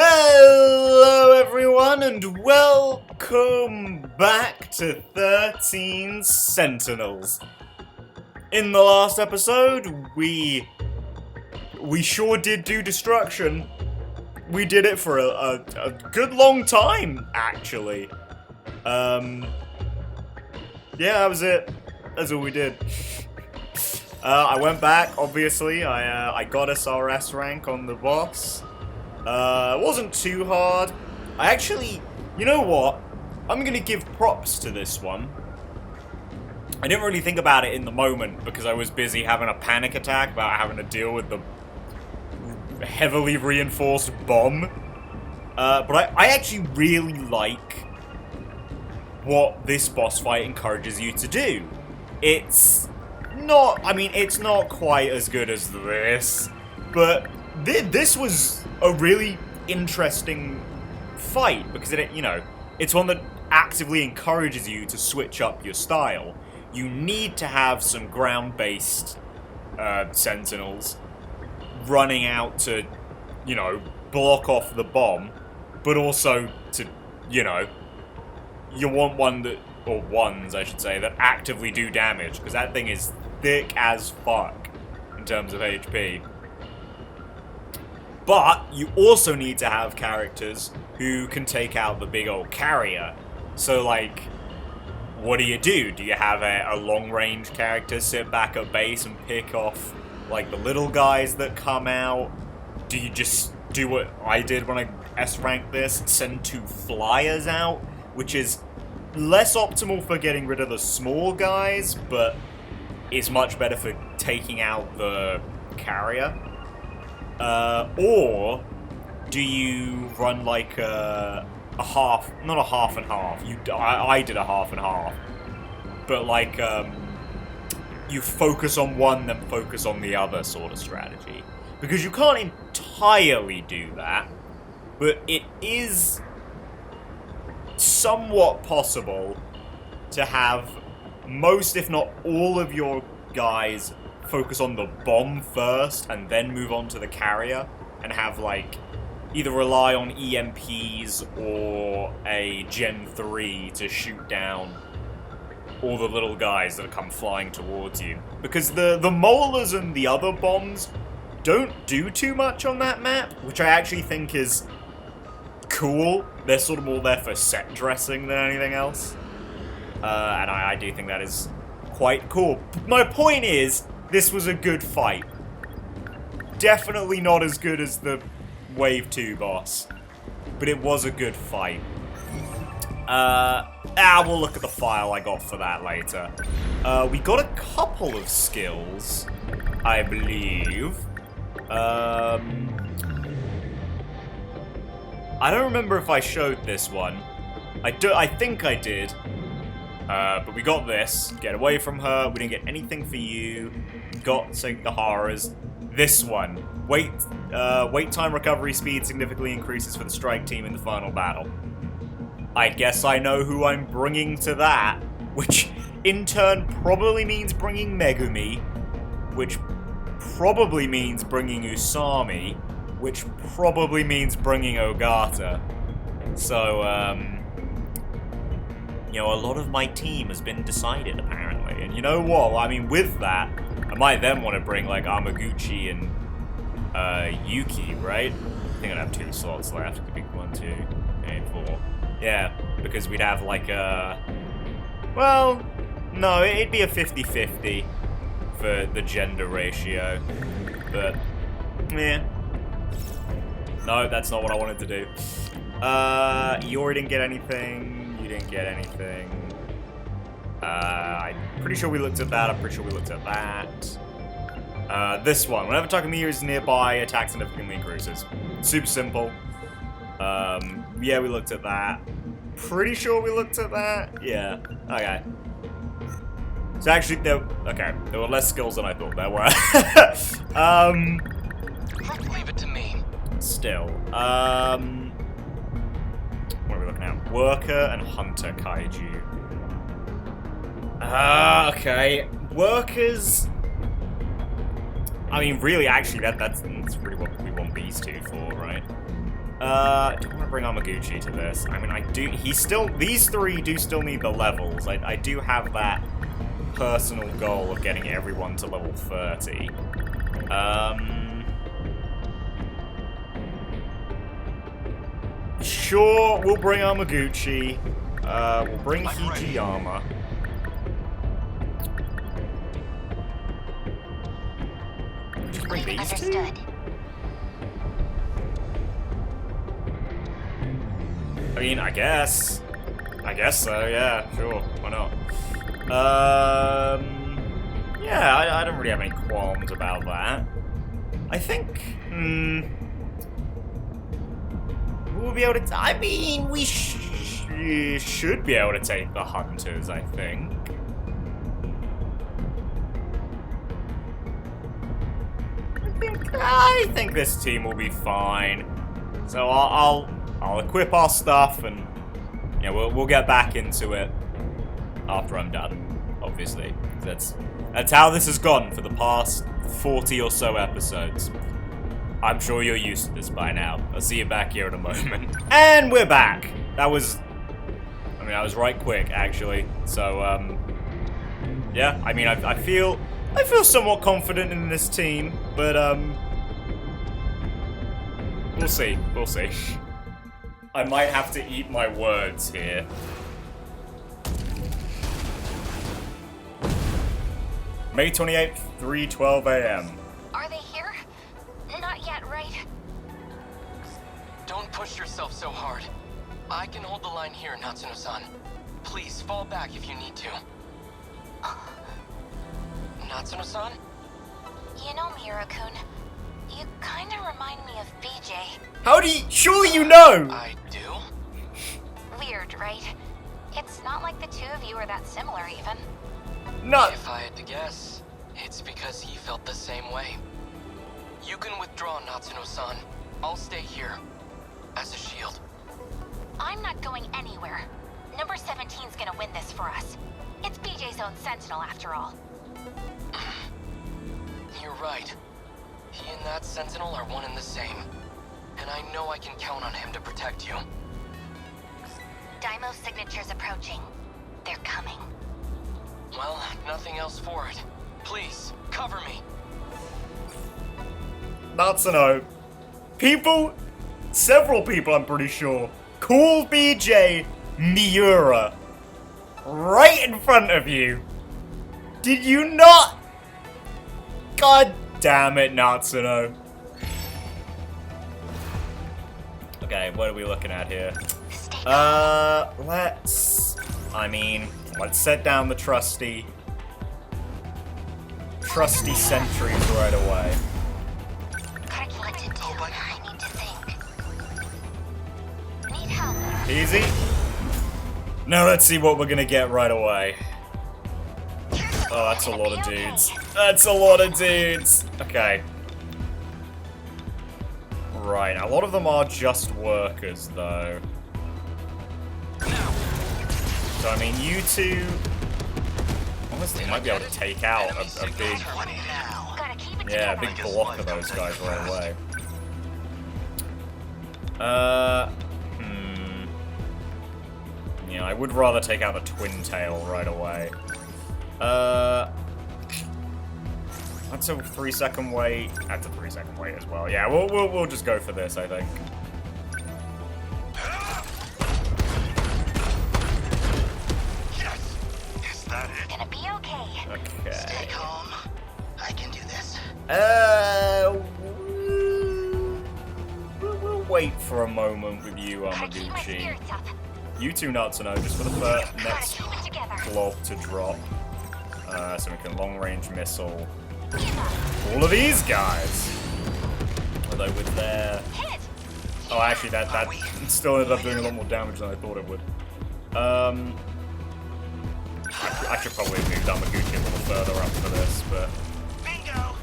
Hello everyone and welcome back to 13 Sentinels. In the last episode, we sure did do destruction. We did it for a good long time, actually. Yeah, that was it. That's all we did. I went back, obviously. I got SRS rank on the boss. It wasn't too hard. I actually, you know what? I'm gonna give props to this one. I didn't really think about it in the moment because I was busy having a panic attack about having to deal with the heavily reinforced bomb. But I actually really like what this boss fight encourages you to do. It's not quite as good as this, but this was a really interesting fight because it's one that actively encourages you to switch up your style. You need to have some ground-based Sentinels running out to, block off the bomb, but also to, you want ones, I should say, that actively do damage, because that thing is thick as fuck in terms of HP. But you also need to have characters who can take out the big old carrier. So, what do? Do you have a long-range character sit back at base and pick off, the little guys that come out? Do you just do what I did when I S-ranked this, send 2 flyers out, which is less optimal for getting rid of the small guys, but is much better for taking out the carrier? Or do you run a half, not a half and half, I did a half and half, but you focus on one then focus on the other sort of strategy. Because you can't entirely do that, but it is somewhat possible to have most, if not all, of your guys focus on the bomb first and then move on to the carrier, and have either rely on EMPs or a Gen 3 to shoot down all the little guys that come flying towards you. Because the molars and the other bombs don't do too much on that map, which I actually think is cool. They're sort of more there for set dressing than anything else. And I do think that is quite cool. My point is, this was a good fight. Definitely not as good as the Wave 2 boss, but it was a good fight. We'll look at the file I got for that later. We got a couple of skills, I believe. I don't remember if I showed this one. I think I did. But we got this. Get away from her. We didn't get anything for you. Got Singahara's. This one. Wait time recovery speed significantly increases for the strike team in the final battle. I guess I know who I'm bringing to that, which in turn probably means bringing Megumi, which probably means bringing Usami, which probably means bringing Ogata. So, a lot of my team has been decided, apparently. And you know what? With that, I might then want to bring, Amaguchi and, Yuki, right? I think I'd have 2 slots left. It could be 1, 2, 3, 4. Yeah, because we'd have, well, no, it'd be a 50-50 for the gender ratio. But, yeah. No, that's not what I wanted to do. Yori didn't get anything. Didn't get anything. I'm pretty sure we looked at that. I'm pretty sure we looked at that. This one. Whenever Takamiya is nearby, attack significantly increases. Super simple. Yeah, we looked at that. Pretty sure we looked at that. Yeah. Okay. So actually, there were less skills than I thought there were. Leave it to me. Still. What are we looking at? Worker and Hunter Kaiju. Okay. Workers. Really, actually, that's really what we want these two for, right? Do I want to bring Amaguchi to this? I mean, I do. These three do still need the levels. I do have that personal goal of getting everyone to level 30. Sure, we'll bring Amaguchi. We'll bring Hijiyama. Just bring these two? I mean, I guess. I guess so, yeah, sure. Why not? Yeah, I don't really have any qualms about that. I think, we'll be able to... I mean, we should be able to take the Hunters, I think. I think this team will be fine. So I'll equip our stuff and, you know, we'll get back into it after I'm done, obviously. That's how this has gone for the past 40 or so episodes. I'm sure you're used to this by now. I'll see you back here in a moment. And we're back! That was right quick, actually. So, yeah, I mean, I feel somewhat confident in this team, but, we'll see. We'll see. I might have to eat my words here. May 28th, 3:12 a.m. Are they here? Not yet, right? Don't push yourself so hard. I can hold the line here, Natsuno-san. Please, fall back if you need to. Natsuno-san? You know, Miro-kun, you kinda remind me of BJ. How do you... Sure you know! I do? Weird, right? It's not like the two of you are that similar, even. No. If I had to guess, it's because he felt the same way. You can withdraw, Natsuno-san. I'll stay here. As a shield. I'm not going anywhere. Number 17's gonna win this for us. It's BJ's own Sentinel, after all. You're right. He and that Sentinel are one and the same. And I know I can count on him to protect you. Daimo's signature's approaching. They're coming. Well, nothing else for it. Please, cover me. Natsuno. Several people I'm pretty sure, call BJ Miura. Right in front of you. Did you not? God damn it, Natsuno. Okay, what are we looking at here? Let's set down the trusty sentries right away. What to do? I need to think. Need help. Easy? Now let's see what we're gonna get right away. Oh, that's a lot of dudes. That's a lot of dudes! Okay. Right, a lot of them are just workers, though. So, I mean, you two... Honestly, might be able to take out a big... Yeah, a big block of those guys right away. Yeah, I would rather take out the Twin Tail right away. That's a 3-second wait. That's a 3-second wait as well. Yeah, we'll just go for this, I think. Yes! Is that it? Gonna be okay. Okay. Stay calm. I can do this. We'll wait for a moment with you, Gotta keep my Amaguchi. spirits up. You two Natsuno, just for the next Gotta keep it together. blob to drop. So we can long-range missile Give up. all of these guys. Although with their... Hit! Oh, actually, that still ended up doing a lot more damage than I thought it would. I should probably have moved Amaguchi a little further up for this, but... Bingo!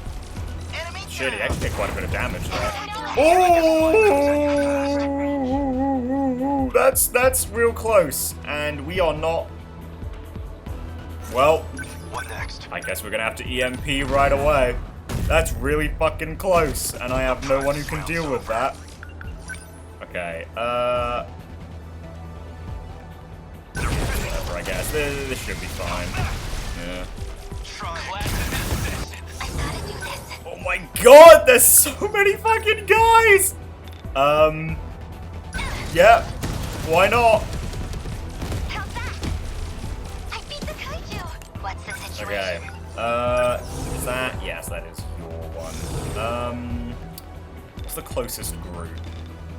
Enemy Shit, he down. actually did quite a bit of damage there. Oh! Oh! That's real close, and we are not... Well, What next? I guess we're gonna have to EMP right away. That's really fucking close, and I have no one who can deal with that. Okay, whatever, I guess. This should be fine. Yeah. Oh my god, there's so many fucking guys! Yeah, why not? How's that? I beat the kaiju. What's the situation? Okay, is that? Yes, that is your one. What's the closest group?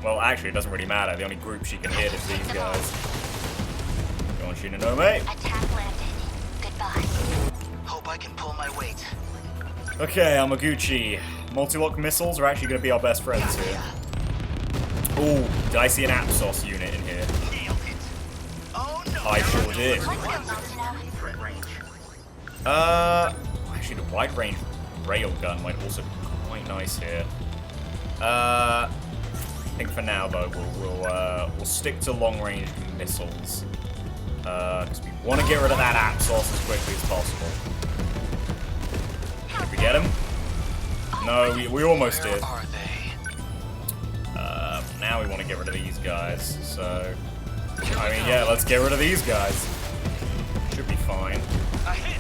Well, actually, it doesn't really matter. The only group she can hit is these guys. Go on, Shinonome. Attack landed. Goodbye. Hope I can pull my weight. Okay, Amaguchi. Multi-lock missiles are actually going to be our best friends here. Ooh, did I see an Apsos unit in here? Nailed it. Oh no. I sure did. Let's go, Matsuno. Threat range. Actually, the wide-range railgun might also be quite nice here. I think for now, though, we'll stick to long-range missiles. Because we want to get rid of that Apsos as quickly as possible. Did we get him? No, we almost did. Where are they? Now we want to get rid of these guys, so... I mean, yeah, let's get rid of these guys. Should be fine. A hit.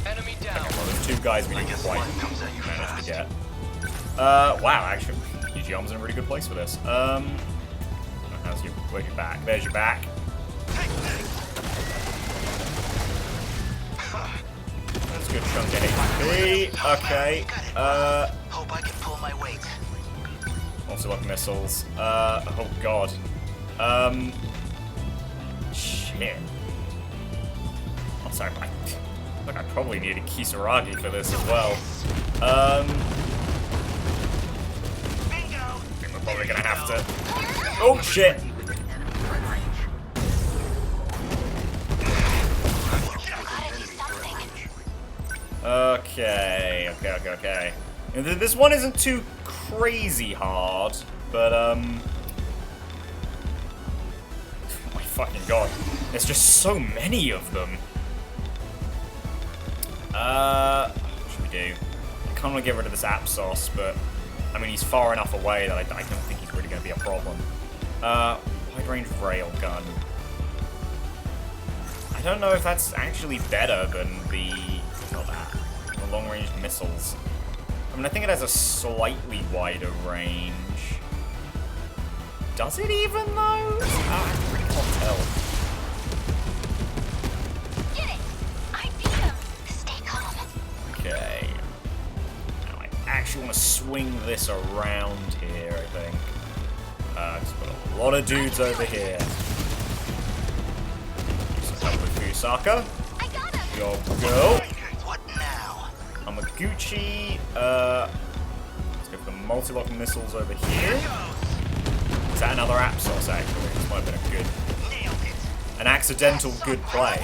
Enemy down. Well, there's two guys we didn't guess quite life comes at you manage to fast. get. Wow, actually, Hijiyama's in a really good place for this. Where's your back? There's your back. That's a good chunk of HP. Okay. Hope I can pull my weight. Also like missiles. Oh god. Shit. I'm sorry, look, I probably need a Kisaragi for this as well. Bingo. I think we're probably gonna have to... Oh shit! Okay. This one isn't too crazy hard, but oh my fucking god. There's just so many of them. What should we do? I kind of want to get rid of this Apsos, but I mean he's far enough away that I don't think he's really going to be a problem. Wide-range railgun. I don't know if that's actually better than the long-range missiles. I mean, I think it has a slightly wider range. Does it even, though? I really can't tell. Get it! I beat him. Stay calm. Okay. Now I actually want to swing this around here, I think. Just put a lot of dudes over here. Do some help with Fusaka. I got him. Go, go. What now? Amaguchi. Let's go for the multi-lock missiles over here. Is that another Apsos, actually? This might have been a good... Nailed it. An accidental good play.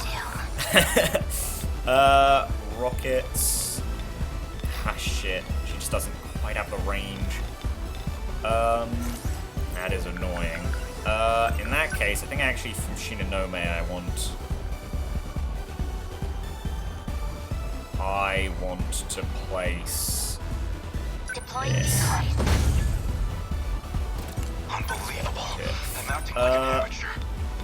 Rockets. Ah, shit. She just doesn't quite have the range. That is annoying. In that case, I think actually from Shinonome I want to place Deploying this. Unbelievable. Yeah. I'm acting like an amateur.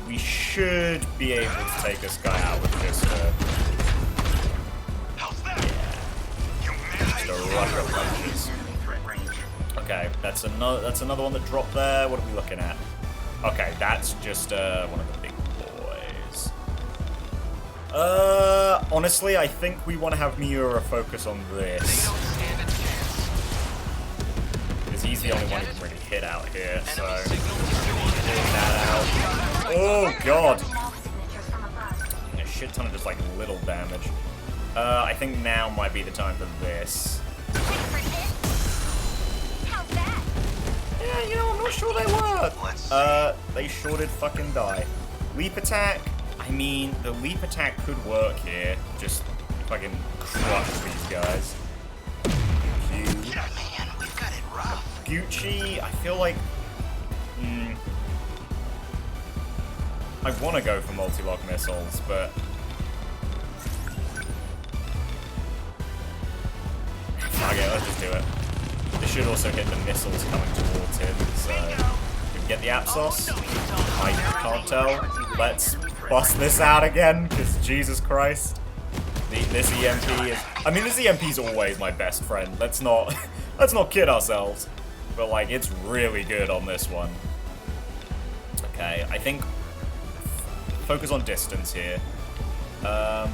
We should be able to take this guy out with just How's that? You a rush of punches. Threat range. Okay, that's another one that dropped there. What are we looking at? Okay, that's just one of the big boys. Honestly, I think we want to have Miura focus on They this. don't stand a chance. Because he's the only one who can really hit out here, so... Enemy signal is Getting that out. Oh, God! A shit ton of just, like, little damage. I think now might be the time for this. How's that? Yeah, you know, I'm not sure they were. Let's see. They sure did fucking die. Leap attack. I mean, the leap attack could work here. Just fucking crush these guys. Yeah, man, we've got it rough. Gucci, I feel like... I want to go for multi-lock missiles, but... Okay, let's just do it. This should also hit the missiles coming towards him, so... If get the Apsos? I can't tell. Let's bust this out again, because Jesus Christ. This EMP is... I mean, this EMP is always my best friend. Let's not kid ourselves. But, like, it's really good on this one. Okay, I think... Focus on distance here. Ow.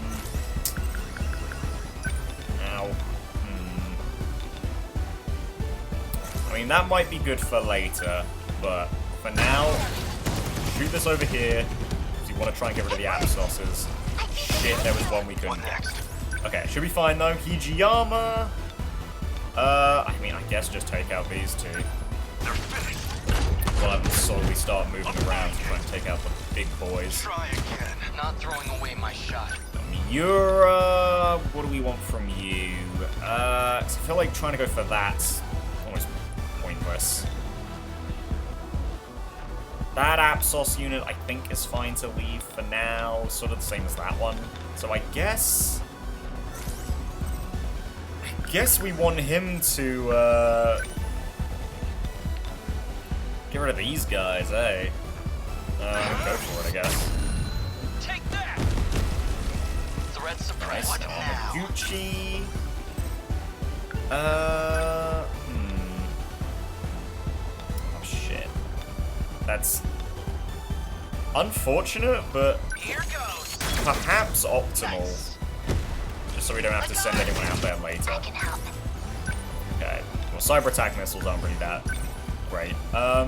I mean, that might be good for later, but for now, shoot this over here. Because you want to try and get rid of the Apsoses. Shit, there was one we couldn't get. Okay, should be fine though. Hijiyama. I mean, I guess just take out these two. We'll have them slowly start moving around to try and take out the big boys. Try again. Not throwing away my shot. Miura, what do we want from you? 'Cause I feel like trying to go for that's almost pointless. That Apsos unit, I think, is fine to leave for now. Sort of the same as that one. So I guess we want him to, get rid of these guys, eh? Go for it, I guess. Take that! Threat Nice. suppressed. Gucci. Oh shit. That's unfortunate, but Here goes. perhaps optimal. Just so we don't have to send anyone out there later. I can help. Okay. Well, cyber attack missiles aren't really that great. I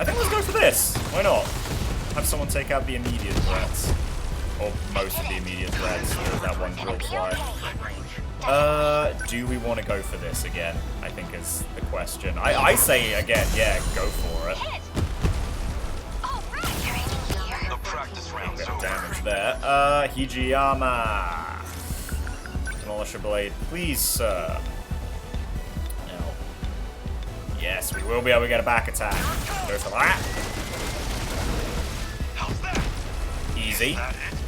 think let's go for this. Why not? Have someone take out the immediate threats. Or most of the immediate threats. There's that one drill fly. Do we want to go for this again? I think is the question. I say again, yeah, go for it. Hit! All right, training here. The practice round's Bit of over. damage there. Hijiyama. Demolisher blade, please, sir. No. Yes, we will be able to get a back attack. Go for that. How's that? Easy.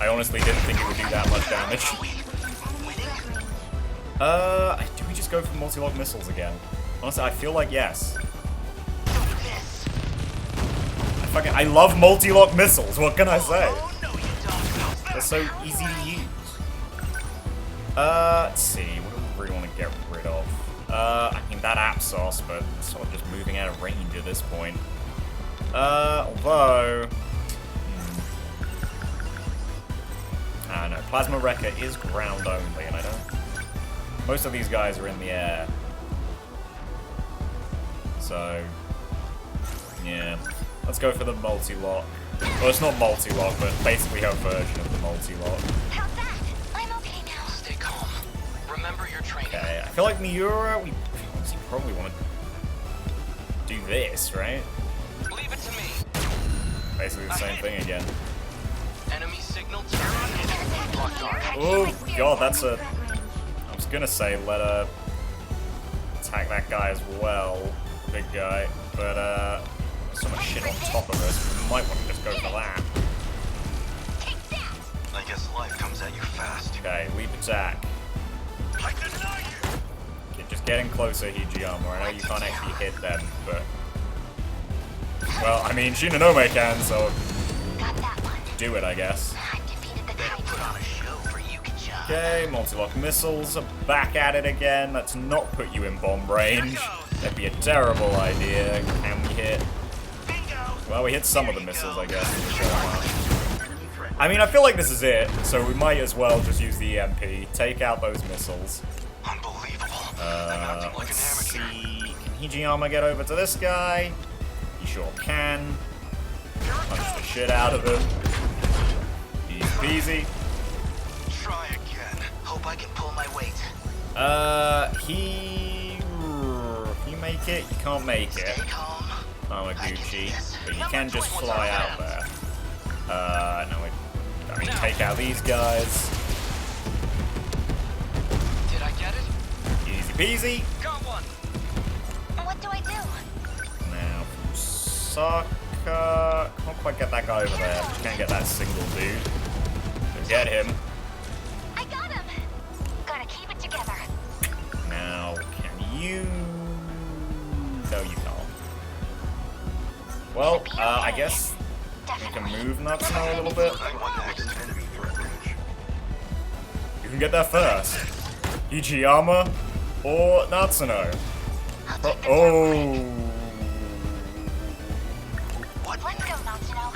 I honestly didn't think it would do that much damage. Do we just go for multi-lock missiles again? Honestly, I feel like yes. I love multi-lock missiles, what can I say? Oh, no, you don't. They're so easy to use. Let's see, what do we really want to get rid of? I mean, that Apsos, but it's sort of just moving out of range at this point. Although... I don't know, Plasma Wrecker is ground only, and I don't... Most of these guys are in the air. So... Yeah. Let's go for the multi-lock. Well, it's not multi-lock, but basically her version of the multi-lock. How's that? I'm okay now. Stay calm. Remember your training. Okay, I feel like Miura, we obviously probably want to do this, right? Leave it to me. Basically the same thing again. Enemy signal terminated. Locked on. Oh god, that's a... I was gonna say let her attack that guy as well, big guy, but there's so much shit on top of us, we might want to just go for that. Take that! I guess life comes at you fast. Okay, leap attack. I deny you. Okay, just getting closer, Hijiyama. I know you can't actually hit them, but... Well, I mean, Shinonome can, so Got that one. do it, I guess. I defeated the Better put on Kaiju. a show for Yuki-chan. Okay, multi-lock missiles are back at it again. Let's not put you in bomb range. That'd be a terrible idea. Can we hit? Bingo. Well, we hit some of the missiles, I guess. I mean, I feel like this is it, so we might as well just use the EMP, take out those missiles. Unbelievable. I'm acting like Let's an amateur. see. Can Hijiyama get over to this guy? He sure can. Punch the shit out of him. Easy peasy. Try again. Hope I can pull my weight. You make it? You can't make it. Stay calm. Gucci, but you can just fly out there. No, I mean, take out these guys. Did I get it? Easy peasy. Got one. What do I do? Now, Fusaka, can't quite get that guy over there. Just can't get that single dude. So get him. I got him! Gotta keep it together. Now, can you... No, you can't. Well, I guess we can move Natsuno a little bit. You can get there first. Hijiyama or Natsuno. Oh. Let's go, Natsuno.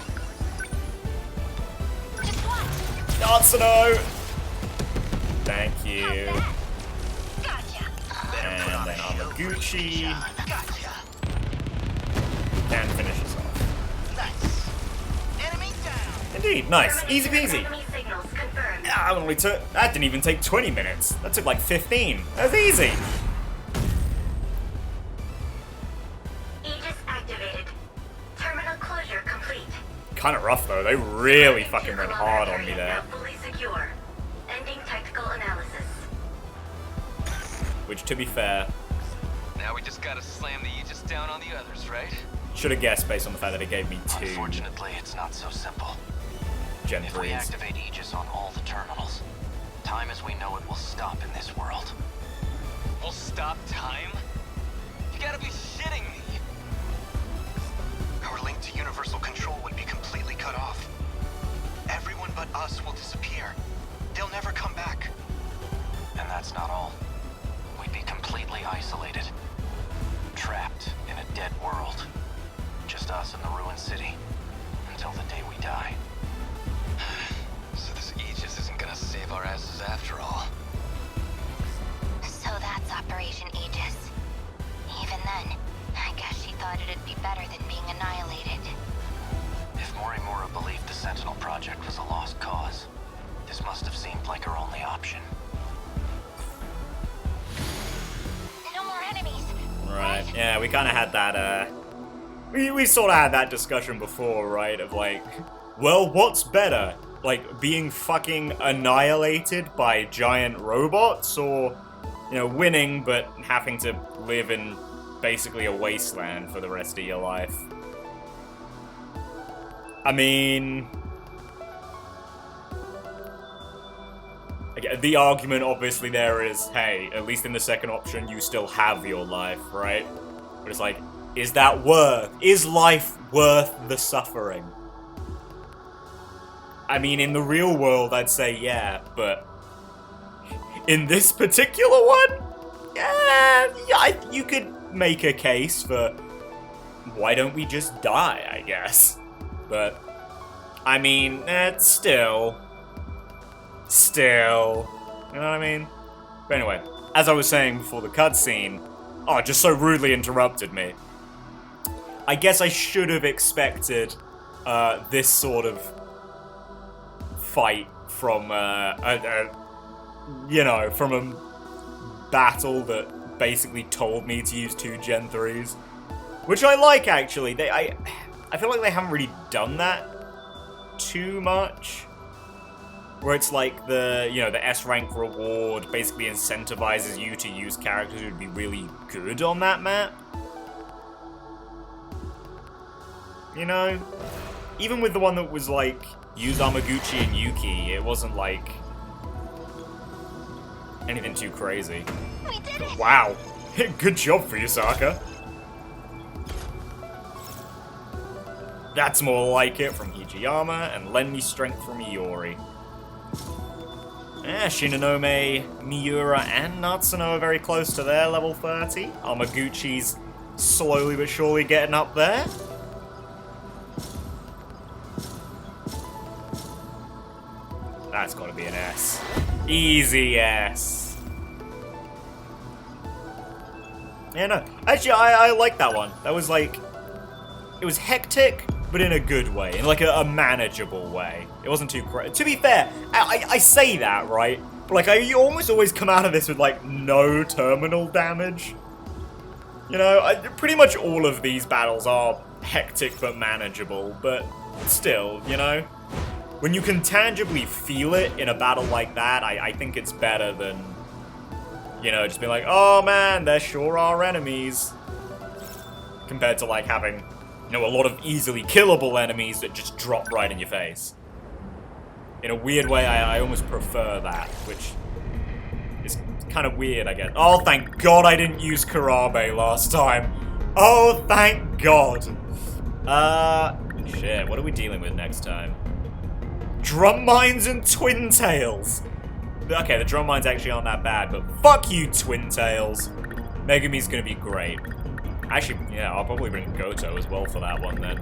Just watch. Natsuno! Thank you. Gotcha. And then Amaguchi. Gotcha. And finishes off. Nice. Enemy down. Indeed, nice. Easy peasy. Enemy signals confirmed. That didn't even take 20 minutes. That took like 15. That's easy. Aegis activated. Terminal closure complete. Kind of rough though. They really fucking went hard on me there. Fully secure. Ending tactical analysis. Which, to be fair, Now we just gotta slam the Aegis down on the others, right? should have guessed based on the fact that it gave me 2 Unfortunately, it's not so simple. Gen If we 3s. activate Aegis on all the terminals, time as we know it will stop in this world. We'll stop time? You gotta be shitting me. Our link to universal control would be completely cut off. Everyone but us will disappear. They'll never come back. And that's not all. We'd be completely isolated. Trapped in a dead world. Just us and the ruined city. Until the day we die. So this Aegis isn't gonna save our asses after all. So that's Operation Aegis. Even then, I guess she thought it'd be better than being annihilated. If Morimura believed the Sentinel project was a lost cause, this must have seemed like her only option. No more enemies. Right. Yeah, we kind of had that, we sort of had that discussion before, right? Of like, well, what's better? Like, being fucking annihilated by giant robots, or, you know, winning but having to live in basically a wasteland for the rest of your life? I mean, again, the argument obviously there is, hey, at least in the second option, you still have your life, right? But it's like, is life worth the suffering? I mean, in the real world, I'd say yeah, but in this particular one, you could make a case for why don't we just die, I guess. But, I mean, still, you know what I mean? But anyway, as I was saying before the cutscene, just so rudely interrupted me. I guess I should have expected this sort of fight from, from a battle that basically told me to use 2 Gen 3s. Which I like, actually. I feel like they haven't really done that too much. Where it's like the S rank reward basically incentivizes you to use characters who'd be really good on that map. You know? Even with the one that was like, use Amaguchi and Yuki, it wasn't like anything too crazy. We did it! Wow. Good job for you, Saka. That's more like it from Hijiyama, and lend me strength from Iori. Shinonome, Miura, and Natsuno are very close to their level 30. Amaguchi's slowly but surely getting up there. That's gotta be an S. Easy S. Yeah, no. Actually, I like that one. That was like... It was hectic, but in a good way. In like a manageable way. It wasn't too crazy. To be fair, I say that, right? But like, I almost always come out of this with like no terminal damage. You know, pretty much all of these battles are hectic but manageable, but still, you know? When you can tangibly feel it in a battle like that, I think it's better than, you know, just being like, oh man, there sure are enemies. Compared to like having, you know, a lot of easily killable enemies that just drop right in your face. In a weird way, I almost prefer that, which is kind of weird, I guess. Oh, thank God I didn't use Karabe last time. Oh, thank God. Shit, what are we dealing with next time? Drum mines and twin tails! Okay, the drum mines actually aren't that bad, but fuck you, twin tails! Megumi's gonna be great. Actually, yeah, I'll probably bring Gouto as well for that one then.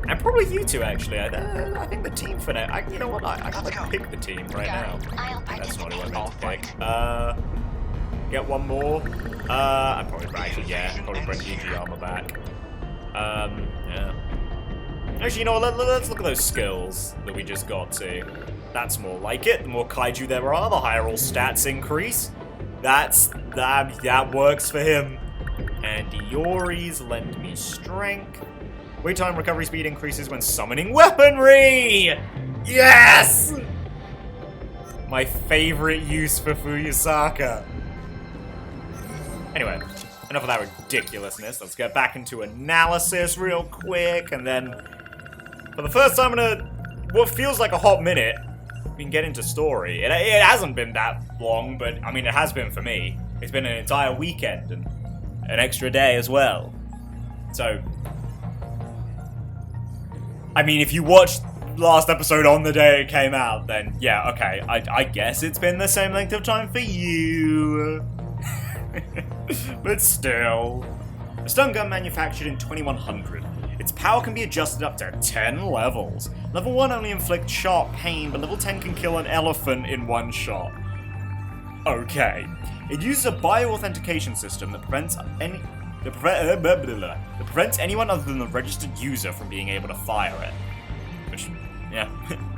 And probably you two, actually. I think the team for now. You know what? I can pick the team right now. I'll That's not who I participate. meant to pick. Get one more. I'd probably probably bring Hijiyama back. Yeah. Actually, you know what? Let's look at those skills that we just got to. That's more like it. The more kaiju there are, the higher all stats increase. That works for him. And Iori's lend me strength. Wait time recovery speed increases when summoning weaponry! Yes! My favorite use for Fuyusaka. Anyway, enough of that ridiculousness. Let's get back into analysis real quick, and then for the first time in what feels like a hot minute, we can get into story. It hasn't been that long, but I mean it has been for me. It's been an entire weekend and an extra day as well. So, I mean, if you watched last episode on the day it came out, then yeah, okay, I guess it's been the same length of time for you. But still. A stun gun manufactured in 2100. Its power can be adjusted up to 10 levels. Level 1 only inflicts sharp pain, but level 10 can kill an elephant in one shot. Okay. It uses a bioauthentication system that prevents anyone other than the registered user from being able to fire it. Which, yeah,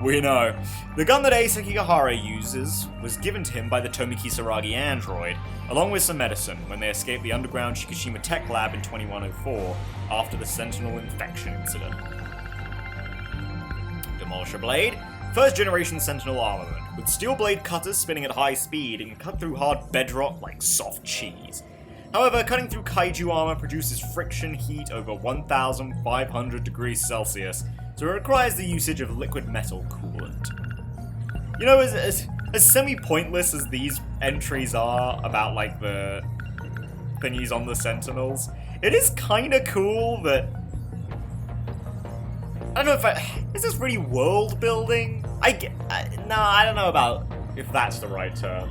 we know. The gun that Ace Sekigahara uses was given to him by the Tomi Kisaragi android, along with some medicine, when they escaped the underground Shikishima Tech Lab in 2104 after the Sentinel infection incident. Demolisher Blade. First generation Sentinel armament. With steel blade cutters spinning at high speed, it can cut through hard bedrock like soft cheese. However, cutting through kaiju armor produces friction heat over 1,500 degrees Celsius, so it requires the usage of liquid metal coolant. You know, as semi-pointless as these entries are about, like, the thingies on the Sentinels, it is kinda cool that... I don't know if is this really world building? I don't know about if that's the right term.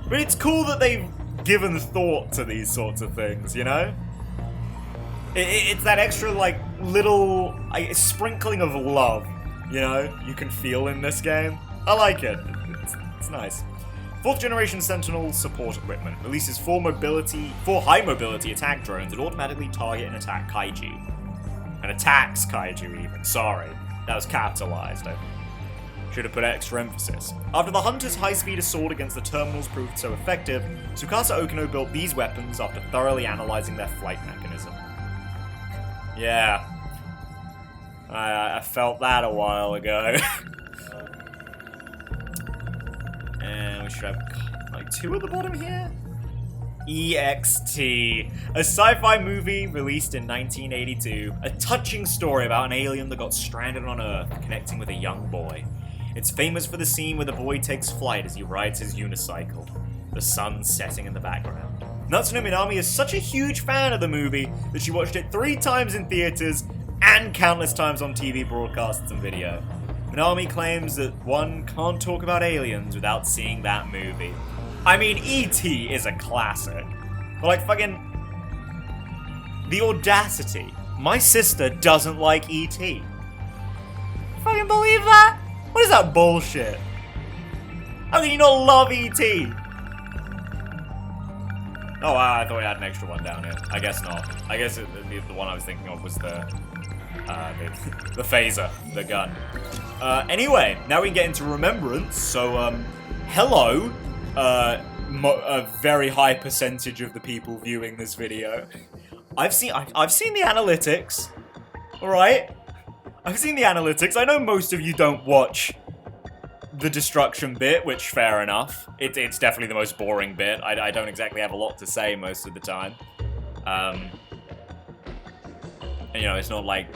But it's cool that they've given thought to these sorts of things, you know? It's that extra, like, little sprinkling of love, you know, you can feel in this game. I like it. It's nice. 4th generation Sentinel support equipment releases 4 high mobility attack drones that automatically target and attack kaiju. And attacks kaiju even. Sorry, that was capitalized. I should have put extra emphasis. After the Hunter's high-speed assault against the Terminals proved so effective, Tsukasa Okino built these weapons after thoroughly analyzing their flight mechanism. Yeah. I felt that a while ago. And we should have, like, 2 at the bottom here? EXT, a sci-fi movie released in 1982, a touching story about an alien that got stranded on Earth, connecting with a young boy. It's famous for the scene where the boy takes flight as he rides his unicycle, the sun setting in the background. Natsuno Minami is such a huge fan of the movie that she watched it 3 times in theaters and countless times on TV broadcasts and video. Minami claims that one can't talk about aliens without seeing that movie. I mean, E.T. is a classic. But, like, fucking... the audacity. My sister doesn't like E.T. Fucking believe that? What is that bullshit? How can you not love E.T.? Oh, wow, I thought we had an extra one down here. I guess not. I guess the one I was thinking of was the phaser, the gun. Anyway, now we can get into Remembrance. So, hello, a very high percentage of the people viewing this video. I've seen the analytics. All right, I've seen the analytics. I know most of you don't watch the destruction bit, which fair enough. It's definitely the most boring bit. I don't exactly have a lot to say most of the time. And, you know, it's not like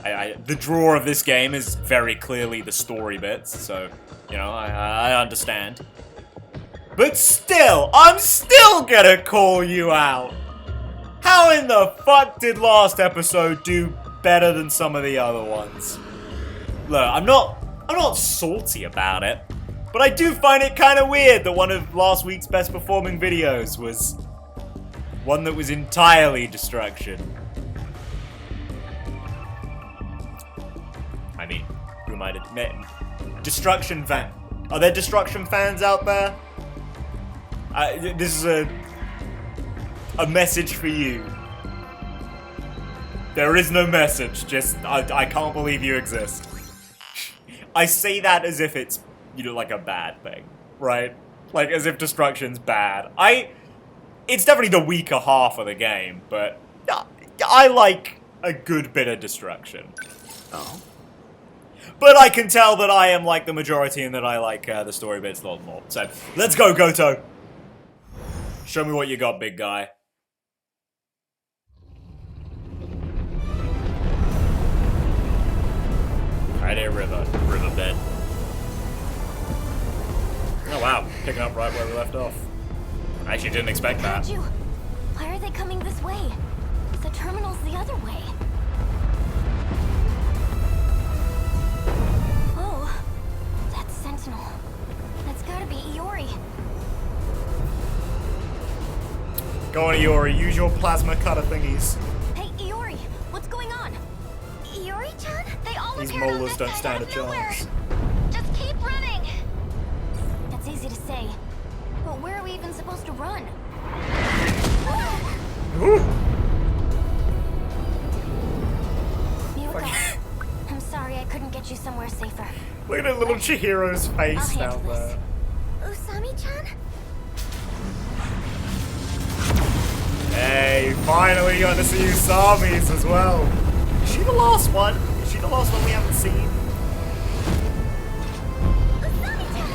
the draw of this game is very clearly the story bits, so, you know, I understand. But still, I'm still gonna call you out! How How in the fuck did last episode do better than some of the other ones? Look, I'm not salty about it, but I do find it kind of weird that one of last week's best performing videos was one that was entirely destruction. I mean, who might admit? Destruction fan. Are there destruction fans out there? This is a message for you. There is no message, just I can't believe you exist. I say that as if it's, you know, like a bad thing, right? Like as if destruction's bad. It's definitely the weaker half of the game, but I like a good bit of destruction. Oh? But I can tell that I am like the majority and that I like the story bits a lot more. So, let's go, Gouto! Show me what you got, big guy. Right here, riverbed. Oh wow, picking up right where we left off. I actually didn't expect that. Why are they coming this way? The terminal's the other way. Oh, that's Sentinel. That's gotta be Iori. Go on, Iori, use your plasma cutter thingies. Hey, Iori, what's going on? Iori-chan? They all These appeared on molars this don't side stand out a of nowhere. chance. Just keep running. That's easy to say. But where are we even supposed to run? Ooh. Miyuko, I'm sorry I couldn't get you somewhere safer. Look at little Chihiro's face I'll down handle there. this. Usami-chan? Hey, finally got to see Usami's as well. Is she the last one? Is she the last one we haven't seen? Usami-chan!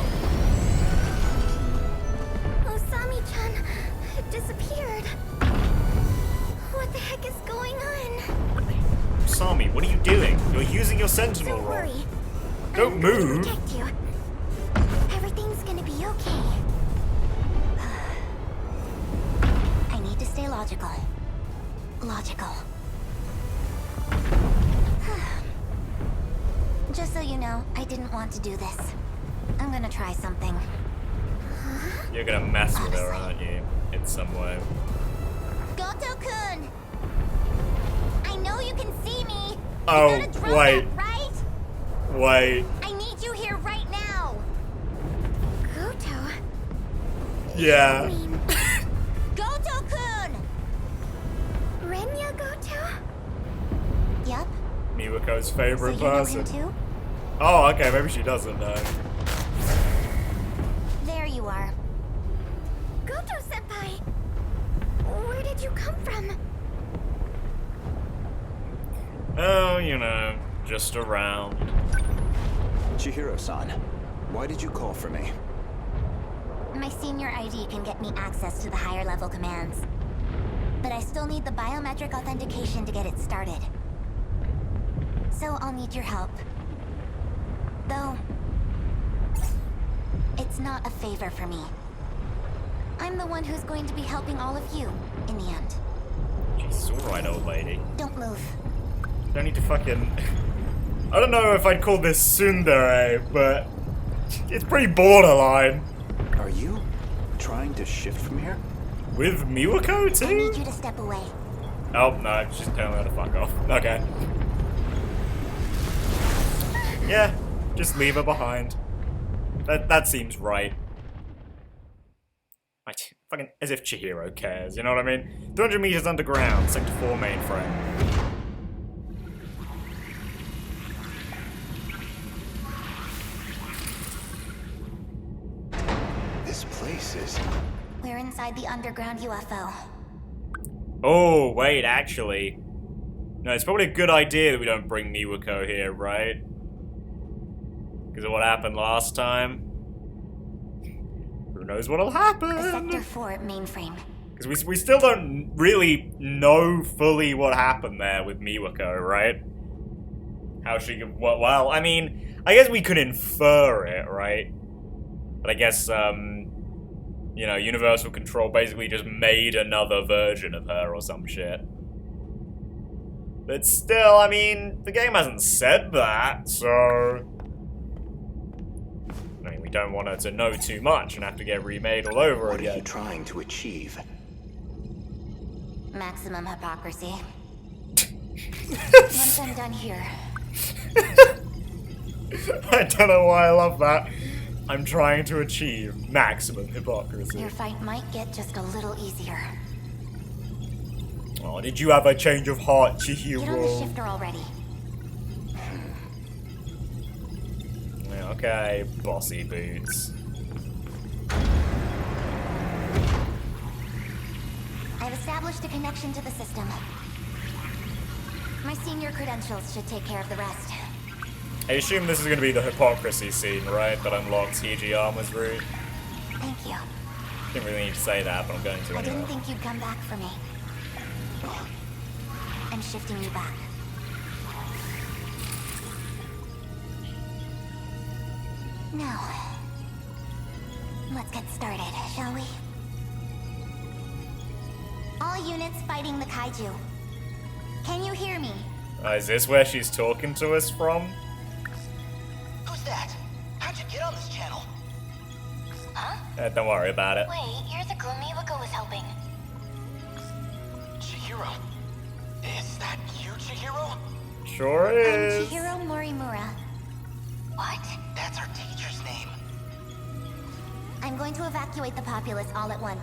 Usami-chan disappeared. What the heck is going on? Usami, what are you doing? You're using your Sentinel Don't role. worry. Don't I'm going to move. protect you. Everything's gonna be okay. I need to stay logical. Logical. Just so you know, I didn't want to do this. I'm gonna try something. You're gonna mess with her, aren't you? In some way. Gouto-kun! I know you can see me! Oh, You gotta drop wait. that, right? Wait. I need you here right now! Gouto? Yeah. Gouto-kun! Renya Gouto? Yep. Miwako's So favorite you know person. him too? Oh, okay, maybe she doesn't know. There you are. Gouto-senpai! Where did you come from? Oh, you know, just around. Chihiro-san, why did you call for me? My senior ID can get me access to the higher level commands. But I still need the biometric authentication to get it started. So I'll need your help. Though, it's not a favor for me. I'm the one who's going to be helping all of you, in the end. She's alright, old lady. Don't move. Don't need to fucking... I don't know if I'd call this tsundere, but... it's pretty borderline. Are you trying to shift from here? With Miwako, I too? need you to step away. Oh, no, she's telling her to fuck off. Okay. Yeah, just leave her behind. That seems right. Fucking as if Chihiro cares, you know what I mean? 300 meters underground, Sector 4 mainframe. This place is... We're inside the underground UFO. Oh, wait, actually. No, it's probably a good idea that we don't bring Miwako here, right? Because of what happened last time. Who knows what'll The happen? Sector 4 mainframe. Because we still don't really know fully what happened there with Miwako, right? How she could... Well, I mean, I guess we could infer it, right? But I guess, you know, Universal Control basically just made another version of her or some shit. But still, I mean, the game hasn't said that, so... I mean, we don't want her to know too much and have to get remade all over What are again. you trying to achieve? Maximum hypocrisy. Once I'm done here, I don't know why I love that. I'm trying to achieve maximum hypocrisy. your fight might get just a little easier. Oh, did you have a change of heart, Get on the Chihiro? shifter already. Yeah, okay, bossy boots. I've established a connection to the system. My senior credentials should take care of the rest. I assume this is going to be the hypocrisy scene, right? That unlocks Hijiyama's route. Thank you. Didn't really need to say that, but I'm going to I didn't anyway. think you'd come back for me. I'm shifting you back. Now, let's get started, shall we? All units fighting the kaiju. Can you hear me? Is this where she's talking to us from? Who's that? How'd you get on this channel? Huh? Don't worry about it. Wait, you're the girl Miwako was helping. Chihiro. Is that you, Chihiro? Sure I'm is. Chihiro Morimura. What? That's our teacher's name. I'm going to evacuate the populace all at once.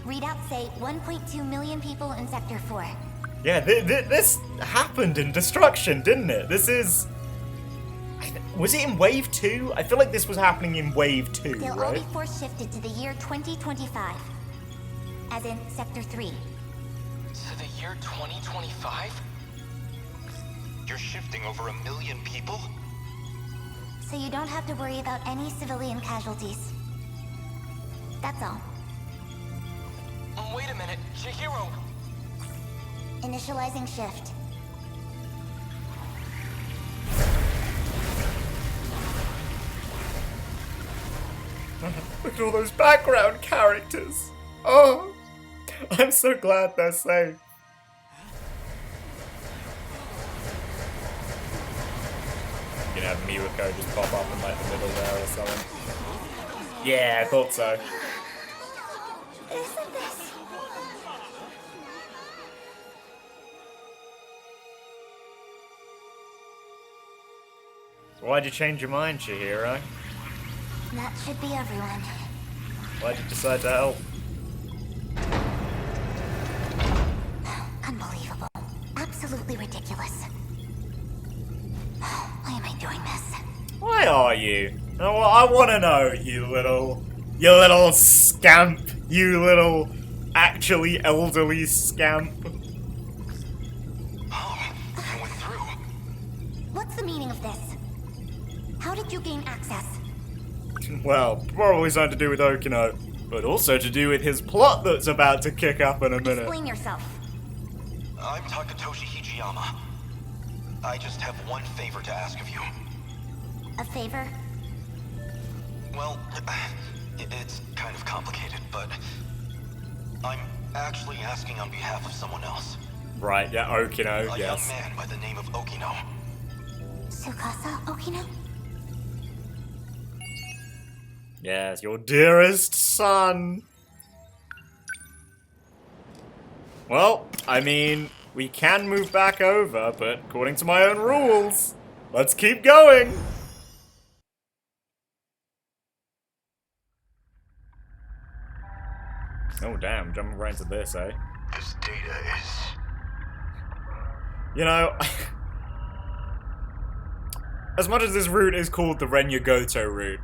Readouts say 1.2 million people in Sector 4. Yeah, this happened in Destruction, didn't it? This is... Was it in Wave 2? I feel like this was happening in Wave 2, They'll all right? be force shifted to the year 2025. As in Sector 3. To the year 2025? You're shifting over 1 million people? So you don't have to worry about any civilian casualties. That's all. Wait a minute, Chihiro. Initializing shift. Look at all those background characters. Oh, I'm so glad they're safe. You can have Miwako just pop up in like the middle there or something. Yeah, I thought so. Isn't this? So why'd you change your mind, Chihiro? That should be everyone. Why'd you decide to help? Unbelievable. Absolutely ridiculous. Why am I doing this? Why are you? I want to know, you little scamp, you little actually elderly scamp. Oh, I went through. What's the meaning of this? How did you gain access? Well, probably something to do with Okino, but also to do with his plot that's about to kick up in a minute. Explain yourself. I'm Takatoshi Hijiyama. I just have one favor to ask of you. A favor? Well, it's kind of complicated, but I'm actually asking on behalf of someone else. Right, yeah, Okino, A yes. young man by the name of Okino. Tsukasa Okino? Yes, your dearest son. Well, I mean, we can move back over, but according to my own rules, let's keep going. Oh damn, jumping right into this, eh? This data is... You know, as much as this route is called the Renya Gouto route,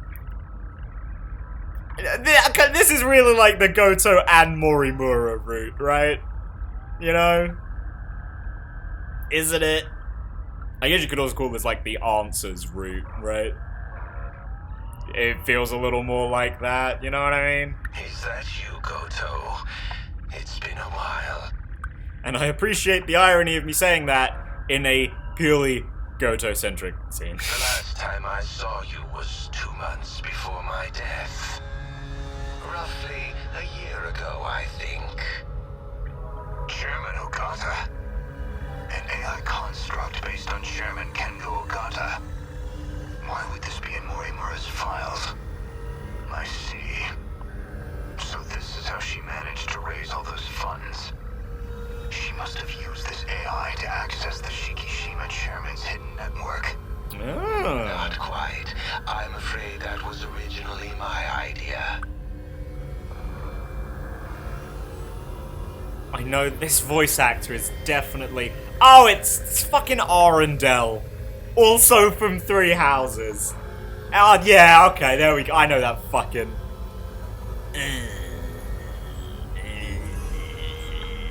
this is really like the Gouto and Morimura route, right? You know? Isn't it? I guess you could also call this like the Answers route, right? It feels a little more like that, you know what I mean? Is that you, Goto? It's been a while. And I appreciate the irony of me saying that in a purely Gouto-centric scene. The last time I saw you was 2 months before my death. Roughly a year ago, I think. Chairman Okata, have used this AI to access the Shikishima chairman's hidden network. Oh. Not quite. I'm afraid that was originally my idea. I know this voice actor is definitely... Oh, it's fucking Arundel. Also from Three Houses. Oh, yeah, okay, there we go. I know that fucking...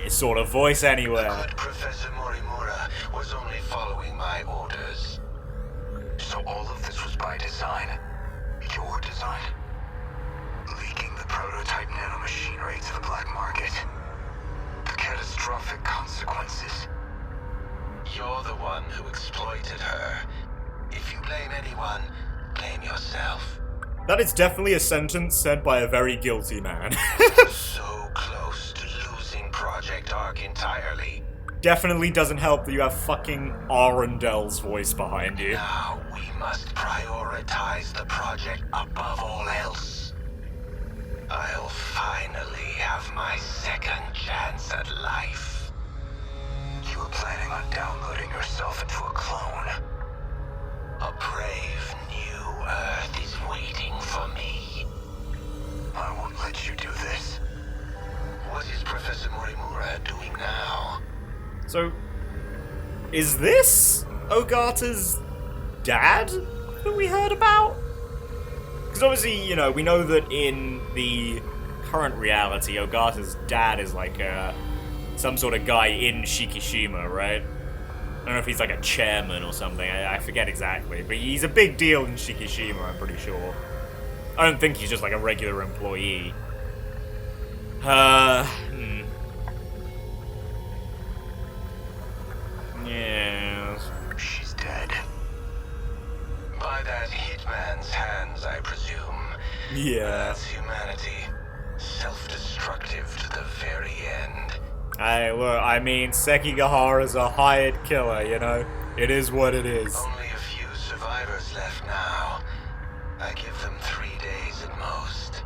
sort of voice anywhere. The good Professor Morimura was only following my orders. So all of this was by design? Your design? Leaking the prototype nanomachinery to the black market? The catastrophic consequences? You're the one who exploited her. If you blame anyone, blame yourself. That is definitely a sentence said by a very guilty man. So close to losing Project Ark entirely. Definitely doesn't help that you have fucking Arundel's voice behind you. Now we must prioritize the project above all else. I'll finally have my second chance at life. You were planning on downloading yourself into a clone. A brave new Earth is waiting for me. I won't let you do this. What is Professor Morimura doing now? So, is this Ogata's dad that we heard about? Because obviously, you know, we know that in the current reality, Ogata's dad is like some sort of guy in Shikishima, right? I don't know if he's like a chairman or something, I forget exactly, but he's a big deal in Shikishima, I'm pretty sure. I don't think he's just like a regular employee. Yes. She's dead. By that hitman's hands, I presume. Yeah. That's humanity. Self-destructive to the very end. Hey, look, I mean, Sekigahara's a hired killer, you know? It is what it is. Only a few survivors left now. I give them 3 days at most.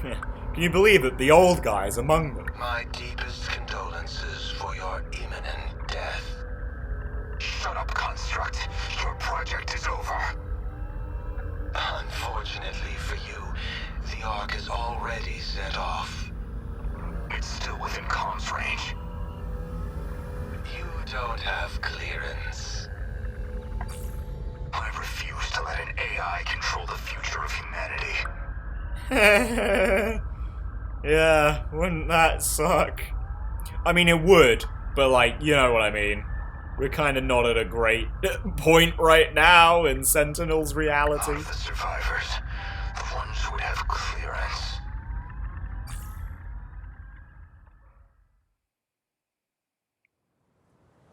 Can you believe that the old guy's among them? My deepest condolences for your imminent death. Shut up, Construct. Your project is over. Unfortunately for you, the Ark is already set off. It's still within comms range. You don't have clearance. I refuse to let an AI control the future of humanity. Yeah, wouldn't that suck? I mean, it would, but like, you know what I mean. We're kind of not at a great point right now in Sentinels reality. Of the survivors, the ones who would have clearance.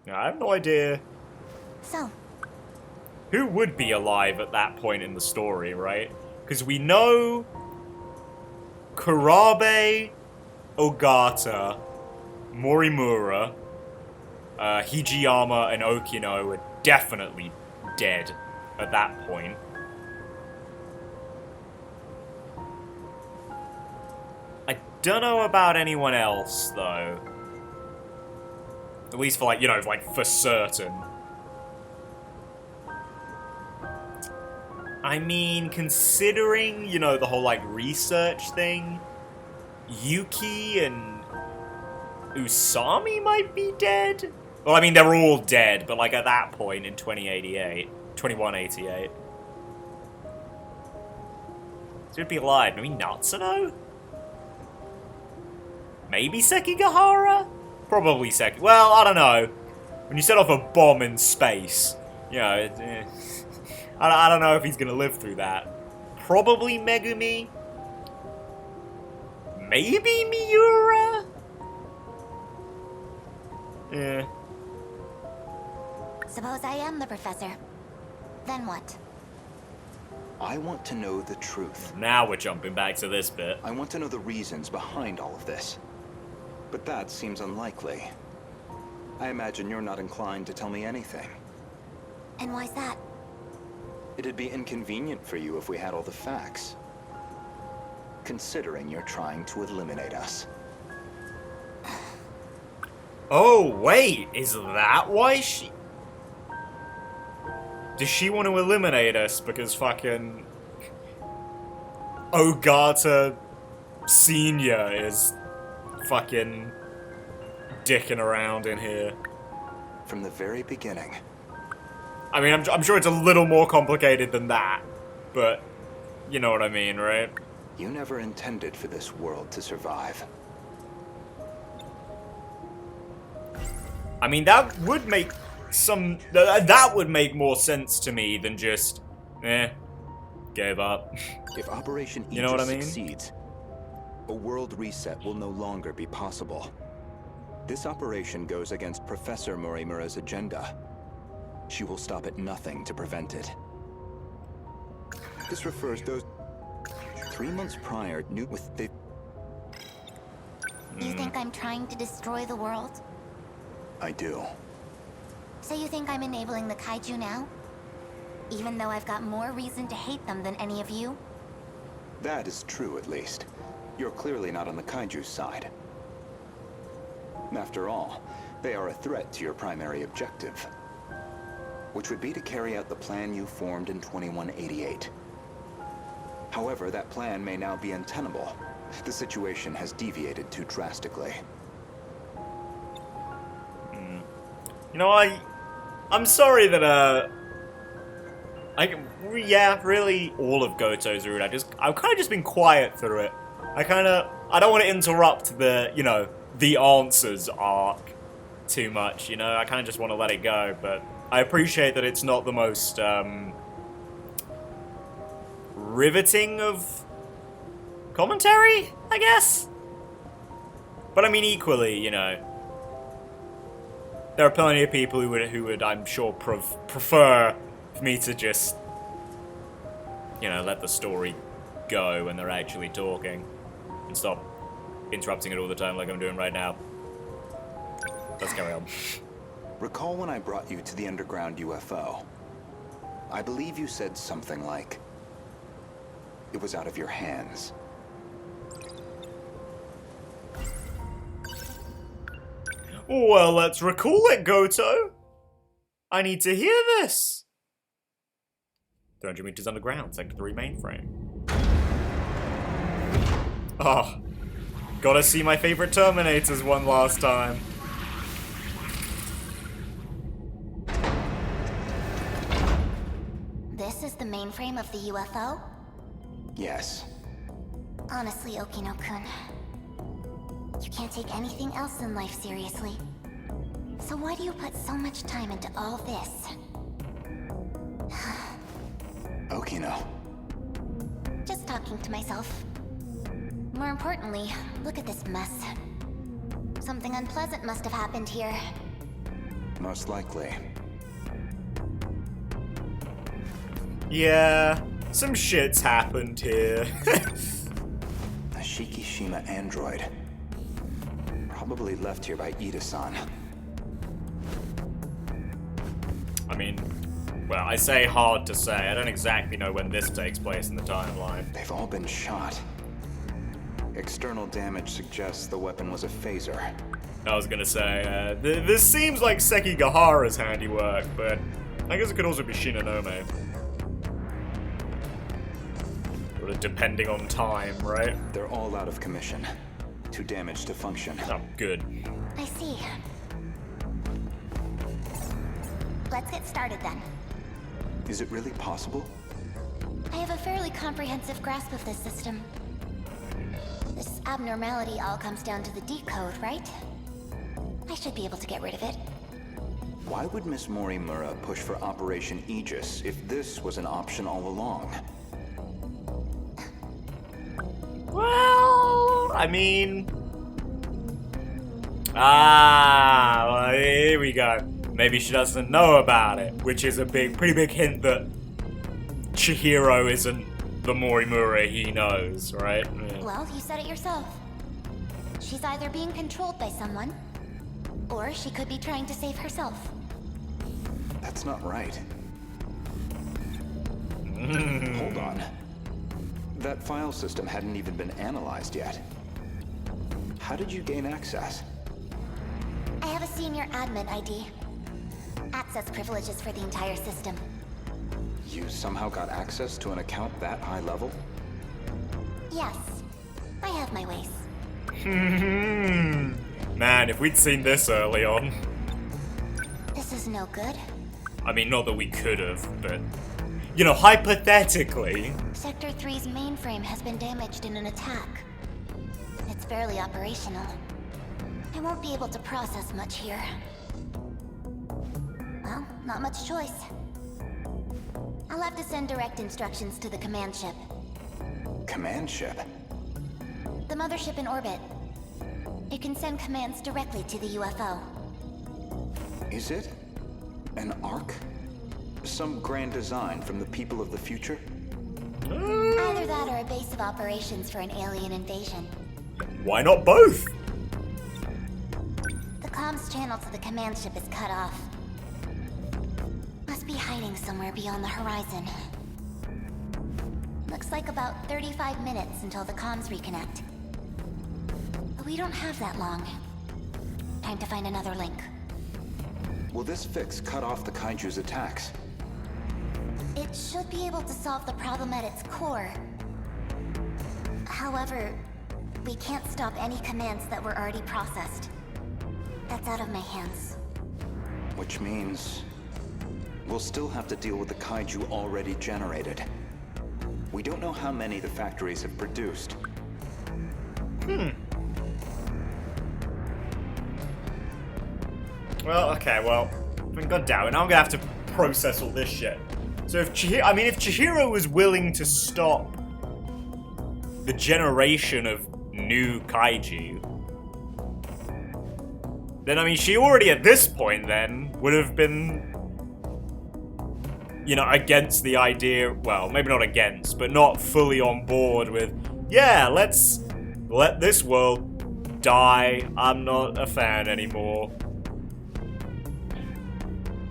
I have no idea So, who would be alive at that point in the story, right? Because we know Kurabe, Ogata, Morimura, Hijiyama, and Okino are definitely dead at that point. I don't know about anyone else, though. At least for, like, you know, like, for certain. I mean, considering, you know, the whole, like, research thing, Yuki and Usami might be dead? Well, I mean, they're all dead, but, like, at that point in 2188. So it'd be alive. Maybe Natsuno? Maybe Sekigahara? Probably Seki. Well, I don't know. When you set off a bomb in space, you know, I don't know if he's gonna live through that. Probably Megumi? Maybe Miura? Yeah. suppose I am the professor. Then what? I want to know the truth. Now we're jumping back to this bit. I want to know the reasons behind all of this. But that seems unlikely. I imagine you're not inclined to tell me anything. And why's that? It'd be inconvenient for you if we had all the facts. Considering you're trying to eliminate us. Oh, wait, is that why she... Does she want to eliminate us because fucking... Ogata Senior is fucking dicking around in here? From the very beginning. I mean, I'm sure it's a little more complicated than that, but you know what I mean, right? You never intended for this world to survive. I mean, that would make some... that would make more sense to me than just... gave up. If Operation Aegis You know what I mean? succeeds, a world reset will no longer be possible. This operation goes against Professor Morimura's agenda. She will stop at nothing to prevent it. This refers those 3 months prior knew with the... You think I'm trying to destroy the world? I do. So you think I'm enabling the kaiju now? Even though I've got more reason to hate them than any of you? That is true, at least. You're clearly not on the kaiju's side. After all, they are a threat to your primary objective, which would be to carry out the plan you formed in 2188. However, that plan may now be untenable. The situation has deviated too drastically. You know, I'm sorry that, yeah, really, all of Goto's route. I've kind of just been quiet through it. I don't want to interrupt the, you know, the answers arc too much, you know? I kind of just want to let it go, but I appreciate that it's not the most, riveting of commentary, I guess? But I mean, equally, you know, there are plenty of people who would I'm sure, prefer me to just, you know, let the story go when they're actually talking and stop interrupting it all the time like I'm doing right now. Let's carry on. Recall when I brought you to the underground UFO? I believe you said something like, it was out of your hands. Well, let's recall it, Goto. I need to hear this. 300 meters underground, Sector 3 mainframe. Oh, gotta see my favorite Terminators one last time. This is the mainframe of the UFO? Yes. Honestly, Okino-kun, you can't take anything else in life seriously. So why do you put so much time into all this? Okino. Just talking to myself. More importantly, look at this mess. Something unpleasant must have happened here. Most likely. Yeah, some shit's happened here. A Shikishima android. Probably left here by Ida-san. I mean, well, I say hard to say. I don't exactly know when this takes place in the timeline. They've all been shot. External damage suggests the weapon was a phaser. I was gonna say, this seems like Sekigahara's handiwork, but I guess it could also be Shinonome. Sort of depending on time, right? They're all out of commission. Too damaged to function. Oh, good. I see. Let's get started then. Is it really possible? I have a fairly comprehensive grasp of this system. This abnormality all comes down to the decode, right? I should be able to get rid of it. Why would Miss Morimura push for Operation Aegis if this was an option all along? Well, I mean... well, here we go. Maybe she doesn't know about it, which is a pretty big hint that Chihiro isn't the Morimura he knows, right? Yeah. Well, you said it yourself. She's either being controlled by someone, or she could be trying to save herself. That's not right. Hold on. That file system hadn't even been analyzed yet. How did you gain access? I have a senior admin ID. Access privileges for the entire system. You somehow got access to an account that high level? Yes, I have my ways. Man, if we'd seen this early on. This is no good. I mean, not that we could have, but... You know, hypothetically... Sector 3's mainframe has been damaged in an attack. It's barely operational. I won't be able to process much here. Well, not much choice. I'll have to send direct instructions to the command ship. Command ship? The mothership in orbit. It can send commands directly to the UFO. Is it an Ark? Some grand design from the people of the future? Either that or a base of operations for an alien invasion. Why not both? The comms channel to the command ship is cut off. Must be hiding somewhere beyond the horizon. Looks like about 35 minutes until the comms reconnect. But we don't have that long. Time to find another link. Will this fix cut off the Kaiju's attacks? It should be able to solve the problem at its core. However, we can't stop any commands that were already processed. That's out of my hands. Which means... we'll still have to deal with the Kaiju already generated. We don't know how many the factories have produced. Well, okay, well... God damn it, now I'm gonna have to process all this shit. So if Chihiro was willing to stop the generation of new Kaiju, then, I mean, she already at this point, then, would have been, you know, against the idea, well, maybe not against, but not fully on board with, yeah, let's let this world die, I'm not a fan anymore.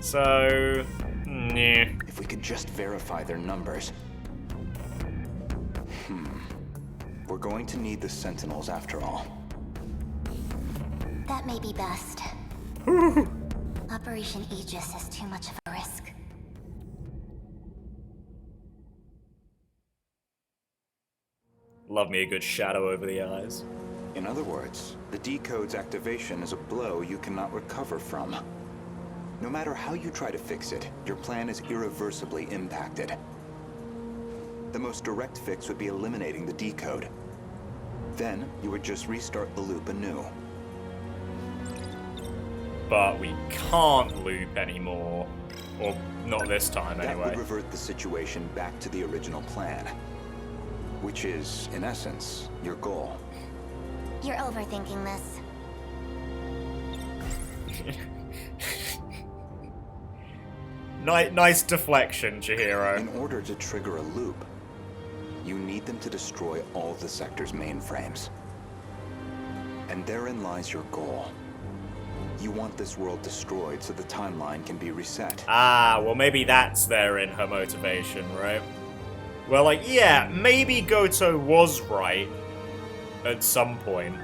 So, nah. If we could just verify their numbers. We're going to need the Sentinels after all. That may be best. Operation Aegis is too much of a risk. Love me a good shadow over the eyes. In other words, the decode's activation is a blow you cannot recover from. No matter how you try to fix it, your plan is irreversibly impacted. The most direct fix would be eliminating the decode. Then, you would just restart the loop anew. But we can't loop anymore. Or not this time, That anyway. would revert the situation back to the original plan. Which is, in essence, your goal. You're overthinking this. Nice deflection, Chihiro. In order to trigger a loop, you need them to destroy all the sector's mainframes. And therein lies your goal. You want this world destroyed so the timeline can be reset. Ah, well maybe that's therein her motivation, right? Well, like, yeah, maybe Gouto was right at some point.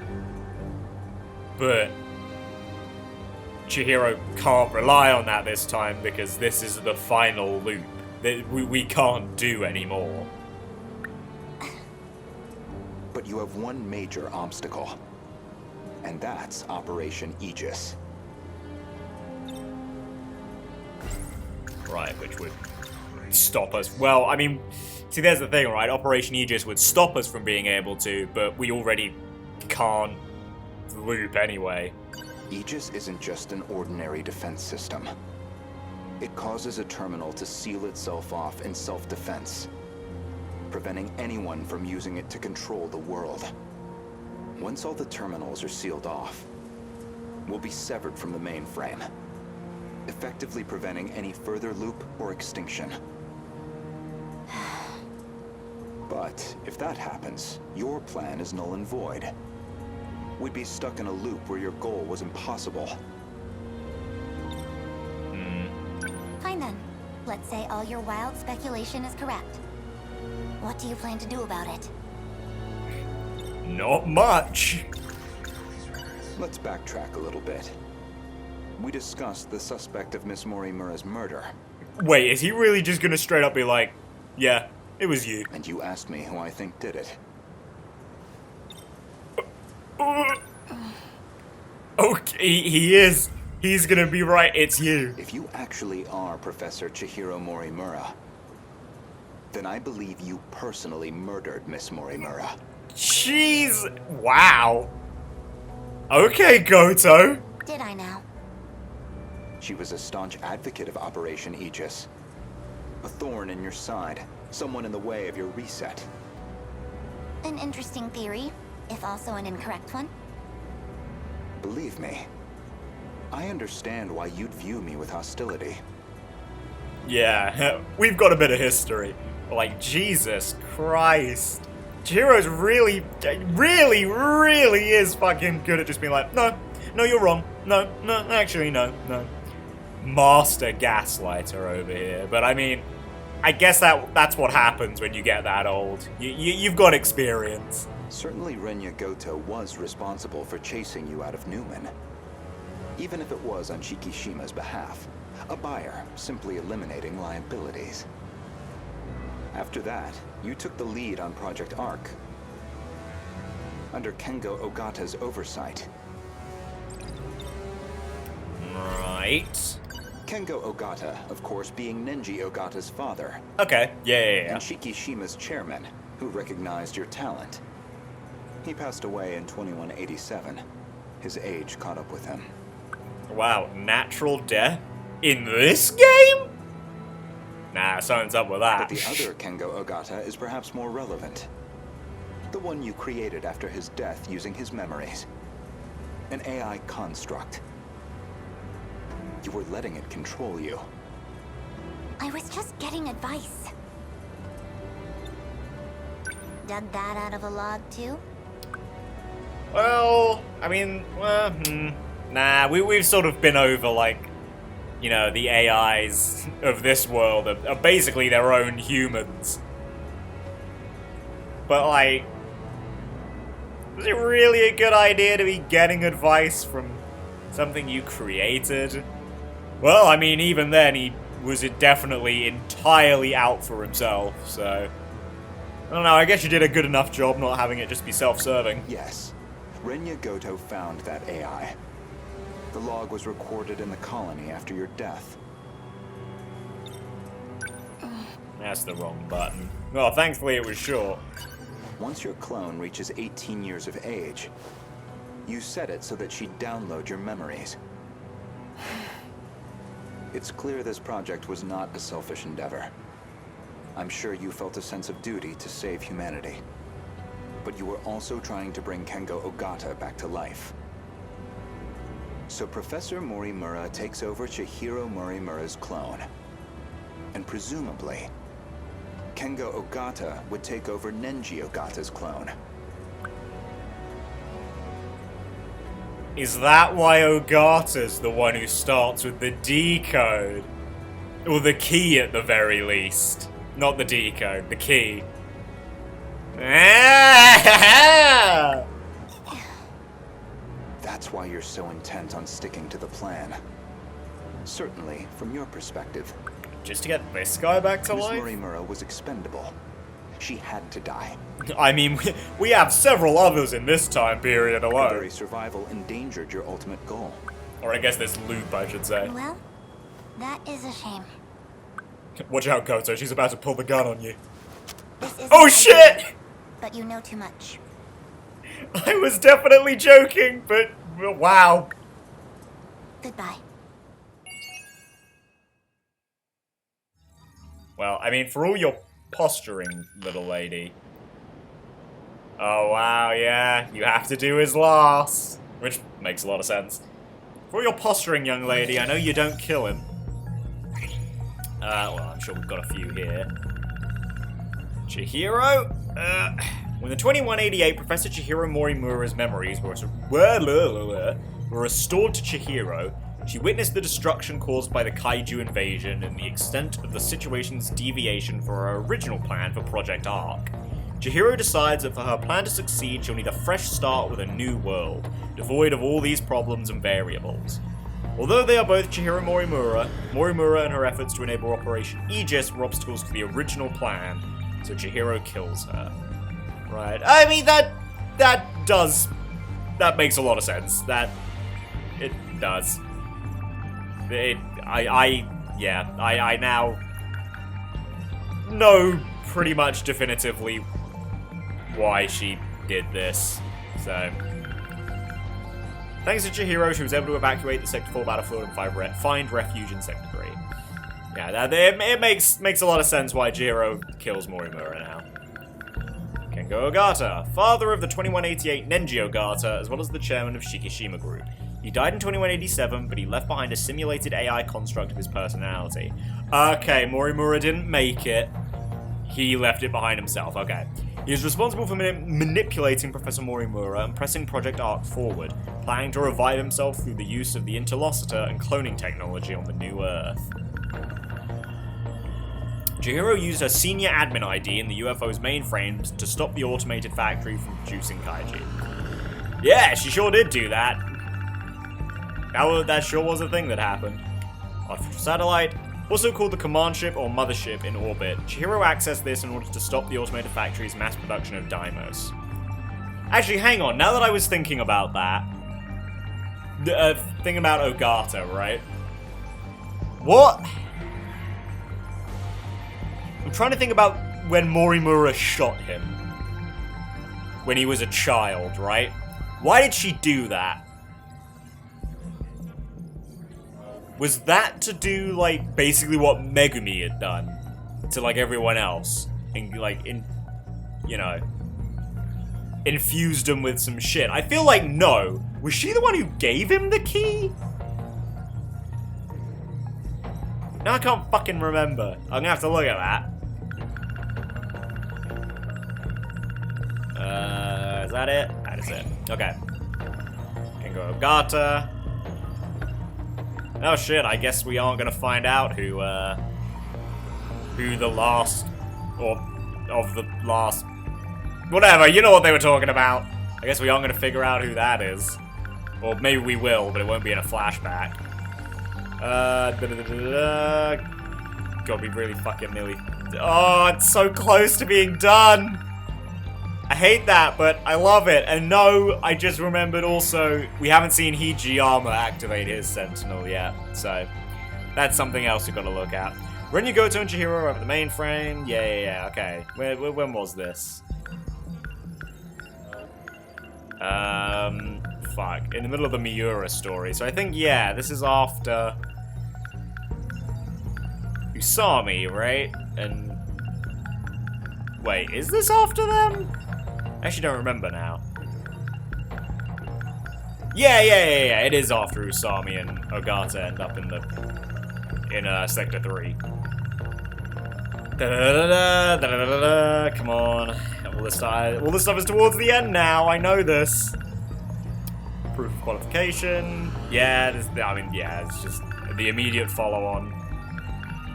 But Chihiro can't rely on that this time because this is the final loop that we can't do anymore. But you have one major obstacle. And that's Operation Aegis. Right, which would stop us. Well, I mean, see, there's the thing, right? Operation Aegis would stop us from being able to, but we already can't loop anyway. Aegis isn't just an ordinary defense system. It causes a terminal to seal itself off in self-defense, preventing anyone from using it to control the world. Once all the terminals are sealed off, we'll be severed from the mainframe, effectively preventing any further loop or extinction. But if that happens, your plan is null and void. We'd be stuck in a loop where your goal was impossible. Fine then. Let's say all your wild speculation is correct. What do you plan to do about it? Not much. Let's backtrack a little bit. we discussed the suspect of Miss Morimura's murder. Wait, is he really just gonna straight up be like, yeah, it was you? And you asked me who I think did it. Okay, he is. He's gonna be right, it's you. If you actually are Professor Chihiro Morimura, then I believe you personally murdered Miss Morimura. Jeez. Wow. Okay, Gouto. Did I now? She was a staunch advocate of Operation Aegis. A thorn in your side, someone in the way of your reset. An interesting theory, if also an incorrect one. Believe me, I understand why you'd view me with hostility. Yeah, we've got a bit of history. Like, Jesus Christ. Chihiro's really is fucking good at just being like, no, you're wrong. No, actually, no. Master gaslighter over here. But I mean, I guess that's what happens when you get that old. You've got experience. Certainly Renya Gouto was responsible for chasing you out of Newman. Even if it was on Shikishima's behalf. A buyer simply eliminating liabilities. After that, you took the lead on Project Arc. Under Kengo Ogata's oversight. Right. Kengo Ogata, of course, being Nenji Ogata's father. Okay, yeah. And Shikishima's chairman, who recognized your talent. He passed away in 2187. His age caught up with him. Wow, natural death? In this game? Nah, something's up with that. But the other Kengo Ogata is perhaps more relevant. The one you created after his death using his memories. An AI construct. You were letting it control you. I was just getting advice. Dug that out of a log, too? Well, I mean, nah, we've sort of been over, like, you know, the AIs of this world are basically their own humans. But, like, is it really a good idea to be getting advice from something you created? Well, I mean, even then, he was definitely entirely out for himself, so... I don't know, I guess you did a good enough job not having it just be self-serving. Yes. Renya Gouto found that AI. The log was recorded in the colony after your death. That's the wrong button. Well, thankfully it was short. Once your clone reaches 18 years of age, you set it so that she'd download your memories. It's clear this project was not a selfish endeavor. I'm sure you felt a sense of duty to save humanity. But you were also trying to bring Kengo Ogata back to life. So Professor Morimura takes over Chihiro Morimura's clone. And presumably, Kengo Ogata would take over Nenji Ogata's clone. Is that why Ogata's the one who starts with the D code? Or the key at the very least. Not the D code, the key. That's why you're so intent on sticking to the plan. Certainly, from your perspective. Just to get this guy back to Miss life? Morimura was expendable. She had to die. I mean, we have several others in this time period Her alone. very survival endangered your ultimate goal. Or I guess this loop, I should say. Well, that is a shame. Watch out, Gouto, she's about to pull the gun on you. This is Oh shit! But you know too much. I was definitely joking, but wow. Goodbye. Well, I mean, for all your posturing, little lady. Oh wow, yeah, you have to do his last. Which makes a lot of sense. For all your posturing, young lady, I know you don't kill him. Well, I'm sure we've got a few here. Chihiro? When the 2188 Professor Chihiro Morimura's memories were restored to Chihiro, she witnessed the destruction caused by the kaiju invasion and the extent of the situation's deviation for her original plan for Project Arc. Chihiro decides that for her plan to succeed, she'll need a fresh start with a new world, devoid of all these problems and variables. Although they are both Chihiro Morimura and her efforts to enable Operation Aegis were obstacles to the original plan, so Chihiro kills her. Right. I mean, that makes a lot of sense. It does. I now know pretty much definitively why she did this, so... Thanks to Chihiro, she was able to evacuate the Sector 4 battlefield and find refuge in Sector 3. Yeah, it makes a lot of sense why Chihiro kills Morimura now. Kengo Ogata, father of the 2188 Nenji Ogata, as well as the chairman of Shikishima Group. He died in 2187, but he left behind a simulated AI construct of his personality. Okay, Morimura didn't make it. He left it behind himself, okay. He is responsible for manipulating Professor Morimura and pressing Project Arc forward, planning to revive himself through the use of the Interlocutor and cloning technology on the New Earth. Chihiro used her senior admin ID in the UFO's mainframe to stop the automated factory from producing Kaiji. Yeah, she sure did do that. That sure was a thing that happened. Artificial satellite, also called the command ship or mothership in orbit, Chihiro accessed this in order to stop the automated factory's mass production of Daimos. Actually, hang on, now that I was thinking about that, thinking about Ogata, right? What? I'm trying to think about when Morimura shot him. When he was a child, right? Why did she do that? Was that to do, like, basically what Megumi had done to, like, everyone else? And, like, infused him with some shit. I feel like no. Was she the one who gave him the key? Now I can't fucking remember. I'm gonna have to look at that. Is that it? That is it. Okay. Kengo Ogata. Oh shit, I guess we aren't gonna find out who the last, or of the last, whatever, you know what they were talking about. I guess we aren't gonna figure out who that is. Or maybe we will, but it won't be in a flashback. God, we really fucking nearly, oh, it's so close to being done. I hate that, but I love it. And no, I just remembered also, we haven't seen Hijiyama activate his Sentinel yet, so that's something else we've got to look at. Renya, Gouto, and Chihiro are at the mainframe. Yeah, okay. When was this? Fuck. In the middle of the Miura story. So I think, yeah, this is after Usami, right? And wait, is this after them? I actually don't remember now. Yeah, it is after Usami and Ogata end up in Sector 3. Da-da-da-da, come on. All this stuff is towards the end now, I know this. Proof of qualification. Yeah, it's just the immediate follow-on.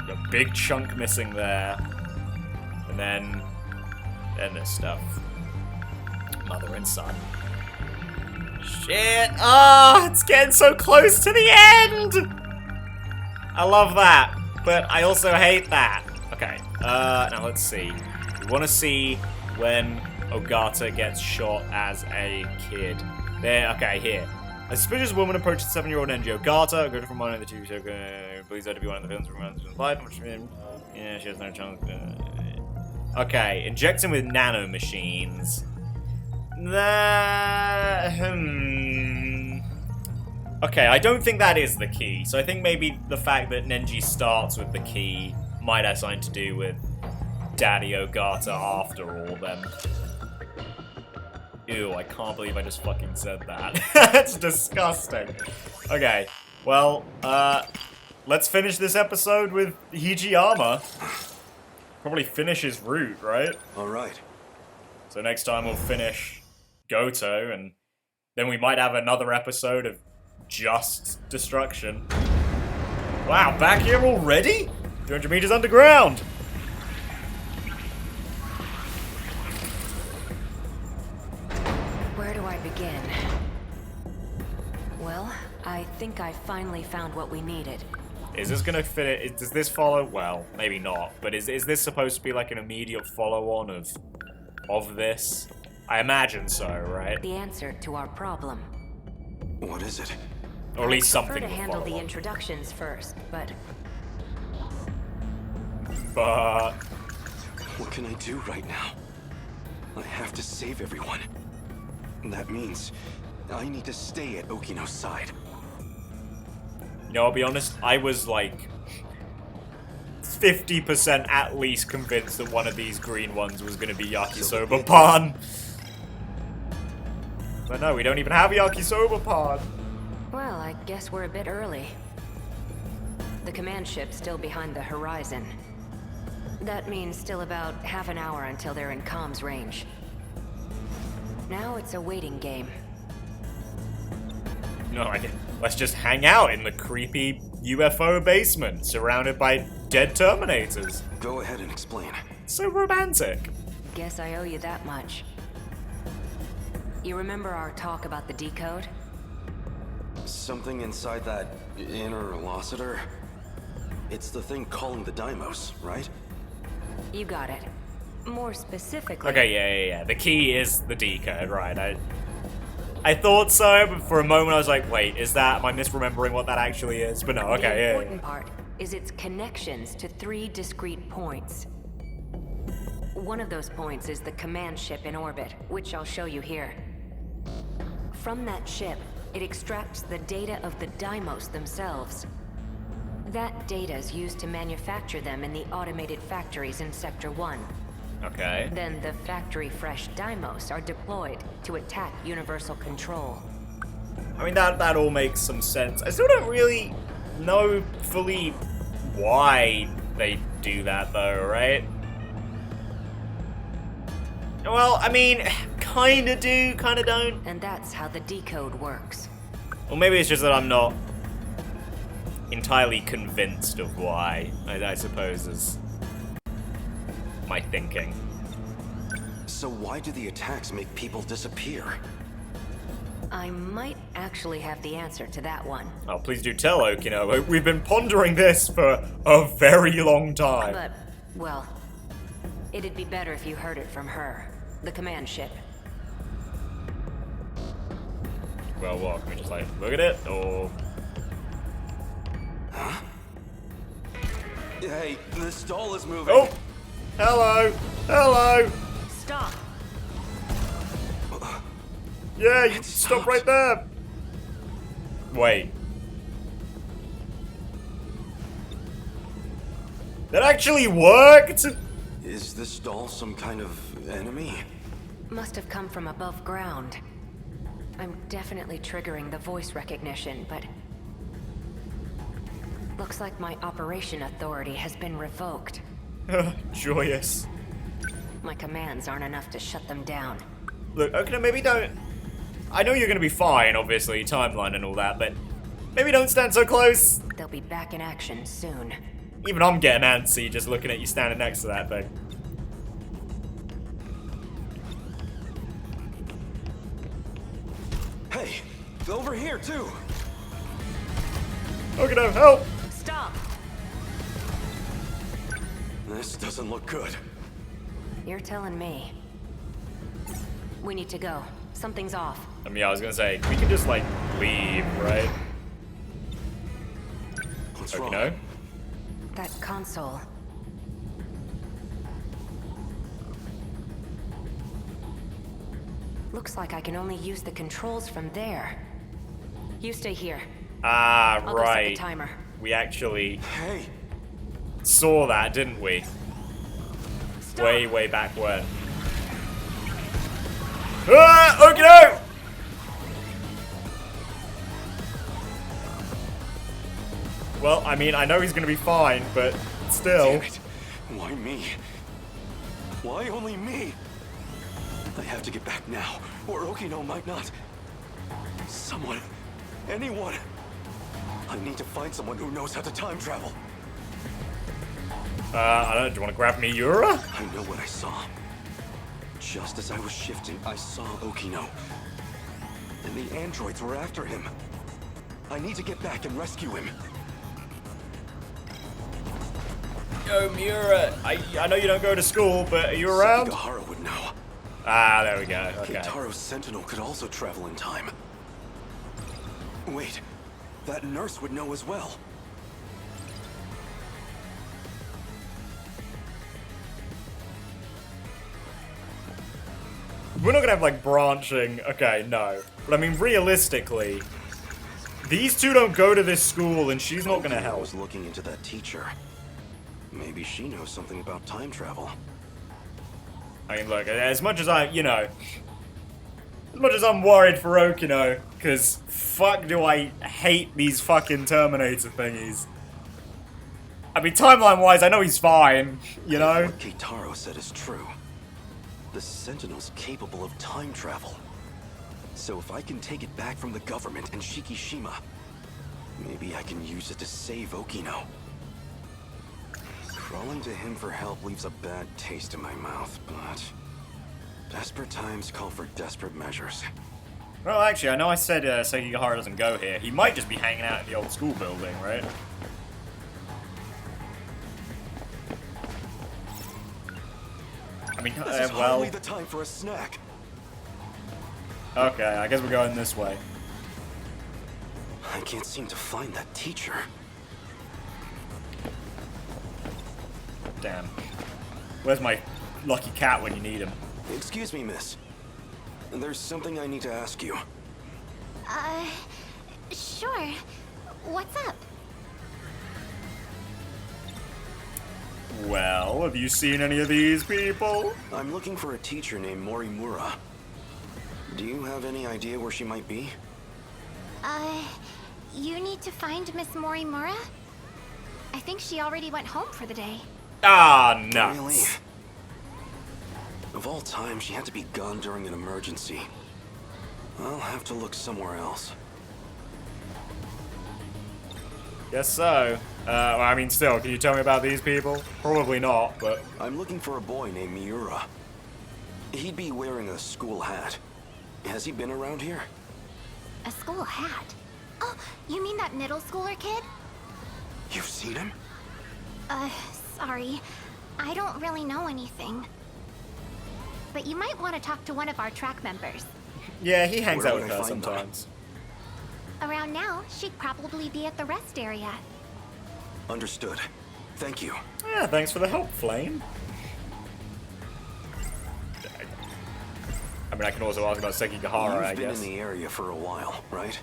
A big chunk missing there. And then this stuff. Mother and son. Shit! Ah, it's getting so close to the end! I love that, but I also hate that. Okay, now let's see. We want to see when Ogata gets shot as a kid. There, okay, here. A suspicious woman approaches 7-year-old Nenji Ogata. Go from one of the two, so believes her to be one of the films from 2005. Yeah, she has no chance. Okay, injects him with nano machines. Okay, I don't think that is the key. So I think maybe the fact that Nenji starts with the key might have something to do with Daddy Ogata after all, then. Ew, I can't believe I just fucking said that. That's disgusting. Okay, well, let's finish this episode with Hijiyama. Probably finish his route, right? Alright. So next time we'll finish Gouto, and then we might have another episode of just destruction. Wow, back here already? 300 meters underground! Where do I begin? Well, I think I finally found what we needed. Is this gonna fit it? Does this follow? Well, maybe not. But is this supposed to be like an immediate follow-on of this? I imagine so, right? The answer to our problem. What is it? Or at least something I prefer to to handle follow the on. introductions first, but What can I do right now? I have to save everyone. That means I need to stay at Okino's side. You know, I'll be honest, I was like 50% at least convinced that one of these green ones was going to be Yakisoba-pan. But no, we don't even have Yakisoba-pan. well, I guess we're a bit early. The command ship's still behind the horizon. That means still about half an hour until they're in comms range. Now it's a waiting game. No idea. Let's just hang out in the creepy UFO basement, surrounded by dead Terminators. Go ahead and explain. So romantic. Guess I owe you that much. You remember our talk about the decode? Something inside that inner velocitor? It's the thing calling the Deimos, right? You got it. More specifically... Okay, yeah. The key is the decode, right? I thought so, but for a moment I was like, wait, is that... Am I misremembering what that actually is? But no, okay, The yeah. important part is its connections to 3 discrete points. One of those points is the command ship in orbit, which I'll show you here. From that ship, it extracts the data of the Deimos themselves. That data is used to manufacture them in the automated factories in Sector 1. Okay. Then the factory-fresh Deimos are deployed to attack Universal Control. I mean, that all makes some sense. I still don't really know fully why they do that, though, right? Well, I mean, kinda do, kinda don't. And that's how the decode works. Or maybe it's just that I'm not entirely convinced of why, I suppose, is my thinking. So why do the attacks make people disappear? I might actually have the answer to that one. Oh, please do tell, Okino. We've been pondering this for a very long time. But, well, it'd be better if you heard it from her, the command ship. Well, what? Can we just, like, look at it? Or... Huh? Hey, the stall is moving. Oh! Hello! Hello! Stop! Yeah, you stop right there! Wait. That actually worked?! Is this stall some kind of enemy? Must have come from above ground. I'm definitely triggering the voice recognition, but... looks like my operation authority has been revoked. Joyous. My commands aren't enough to shut them down. Look, okay, maybe don't... I know you're gonna be fine, obviously, timeline and all that, but... maybe don't stand so close! They'll be back in action soon. Even I'm getting antsy just looking at you standing next to that thing. Hey, over here too. Okay, no, help! Stop! This doesn't look good. You're telling me. We need to go. Something's off. I mean, I was gonna say, we can just, like, leave, right? What's wrong? Okino? That console. Looks like I can only use the controls from there. You stay here. Ah, I'll go set the right. timer. We actually Hey, saw that, didn't we? Stop. Way back when. Ah! Okino! Well, I mean, I know he's gonna be fine, but still. damn it. Why me? Why only me? I have to get back now, or Okino might not. Someone. Anyone. I need to find someone who knows how to time travel. I don't know, do you want to grab Miura? I know what I saw. Just as I was shifting, I saw Okino. And the androids were after him. I need to get back and rescue him. Yo, Miura, I know you don't go to school, but are you around? Chihiro would know. Ah, there we go. Okay. Keitaro's Sentinel could also travel in time. Wait, that nurse would know as well. We're not gonna have, like, branching. Okay, no. But I mean, realistically, these two don't go to this school, and she's not gonna I help. was looking into that teacher. Maybe she knows something about time travel. I mean, look, as much as I, you know, as much as I'm worried for Okino, because fuck do I hate these fucking Terminator thingies. I mean, timeline-wise, I know he's fine, you know? What Keitaro said is true. The Sentinel's capable of time travel. So if I can take it back from the government and Shikishima, maybe I can use it to save Okino. Crawling to him for help leaves a bad taste in my mouth, but desperate times call for desperate measures. Well, actually, I know I said Sekigahara doesn't go here. He might just be hanging out in the old school building, right? I mean, This is well... hardly the time for a snack. Okay, I guess we're going this way. I can't seem to find that teacher. Damn. Where's my lucky cat when you need him? Excuse me, miss. There's something I need to ask you. Sure. What's up? Well, have you seen any of these people? I'm looking for a teacher named Morimura. Do you have any idea where she might be? You need to find Miss Morimura? I think she already went home for the day. Ah, nuts. Really? Of all time, she had to be gone during an emergency. I'll have to look somewhere else. Guess so. Well, I mean, still, can you tell me about these people? Probably not, but... I'm looking for a boy named Miura. He'd be wearing a school hat. Has he been around here? A school hat? Oh, you mean that middle schooler kid? You've seen him? Sorry. I don't really know anything. But you might want to talk to one of our track members. Yeah, he hangs Where out would with I her find them? sometimes. Around now, she'd probably be at the rest area. Understood. Thank you. Yeah, thanks for the help, Flame. I mean, I can also ask about Sekigahara, I You've been guess. in the area for a while, right?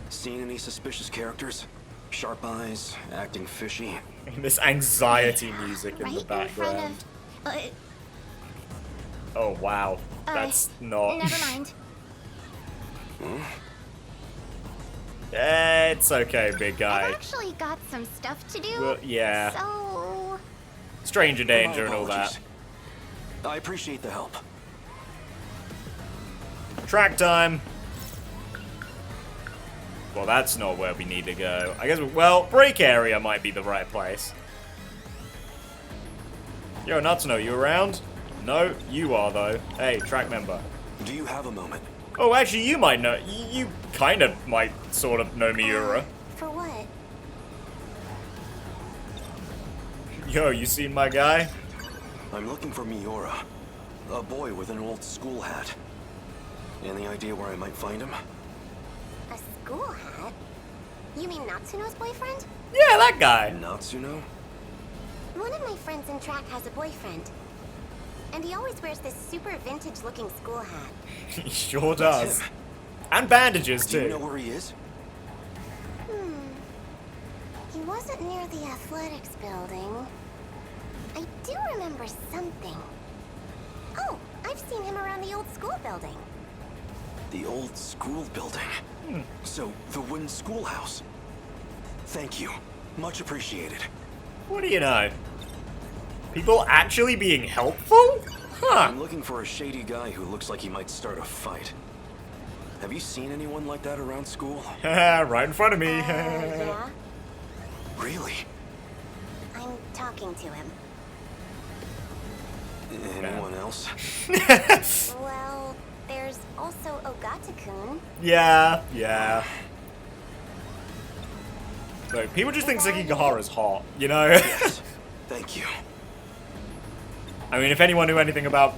Seen any suspicious characters? Sharp eyes, acting fishy? This anxiety music in Right the in front background. of... Oh, wow. That's not... Never mind. It's okay, big I've guy. actually got some stuff to do. Well, yeah. So... Stranger danger My and all that. apologies. I appreciate the help. Track time. Well, that's not where we need to go. I guess, well, break area might be the right place. Yo, Natsuno, you around? No, you are, though. Hey, track member. Do you have a moment? Oh, actually, you might know. You kind of might sort of know Miura. For what? Yo, you seen my guy? I'm looking for Miura. A boy with an old school hat. Any idea where I might find him? A school hat? You mean Natsuno's boyfriend? Yeah, that guy. Natsuno? One of my friends in track has a boyfriend. And he always wears this super vintage-looking school hat. He sure That's does. him. And bandages, Do you too. know where he is? He wasn't near the athletics building. I do remember something. Oh, I've seen him around the old school building. The old school building. So, the wooden schoolhouse. Thank you. Much appreciated. What do you know? People actually being helpful? Huh. I'm looking for a shady guy who looks like he might start a fight. Have you seen anyone like that around school? Right in front of me. Yeah, Really? I'm talking to him. Anyone else? Well, there's also Ogata-kun. Yeah, yeah. Like, people just think Sekigahara's hot, you know? Yes. Thank you. I mean, if anyone knew anything about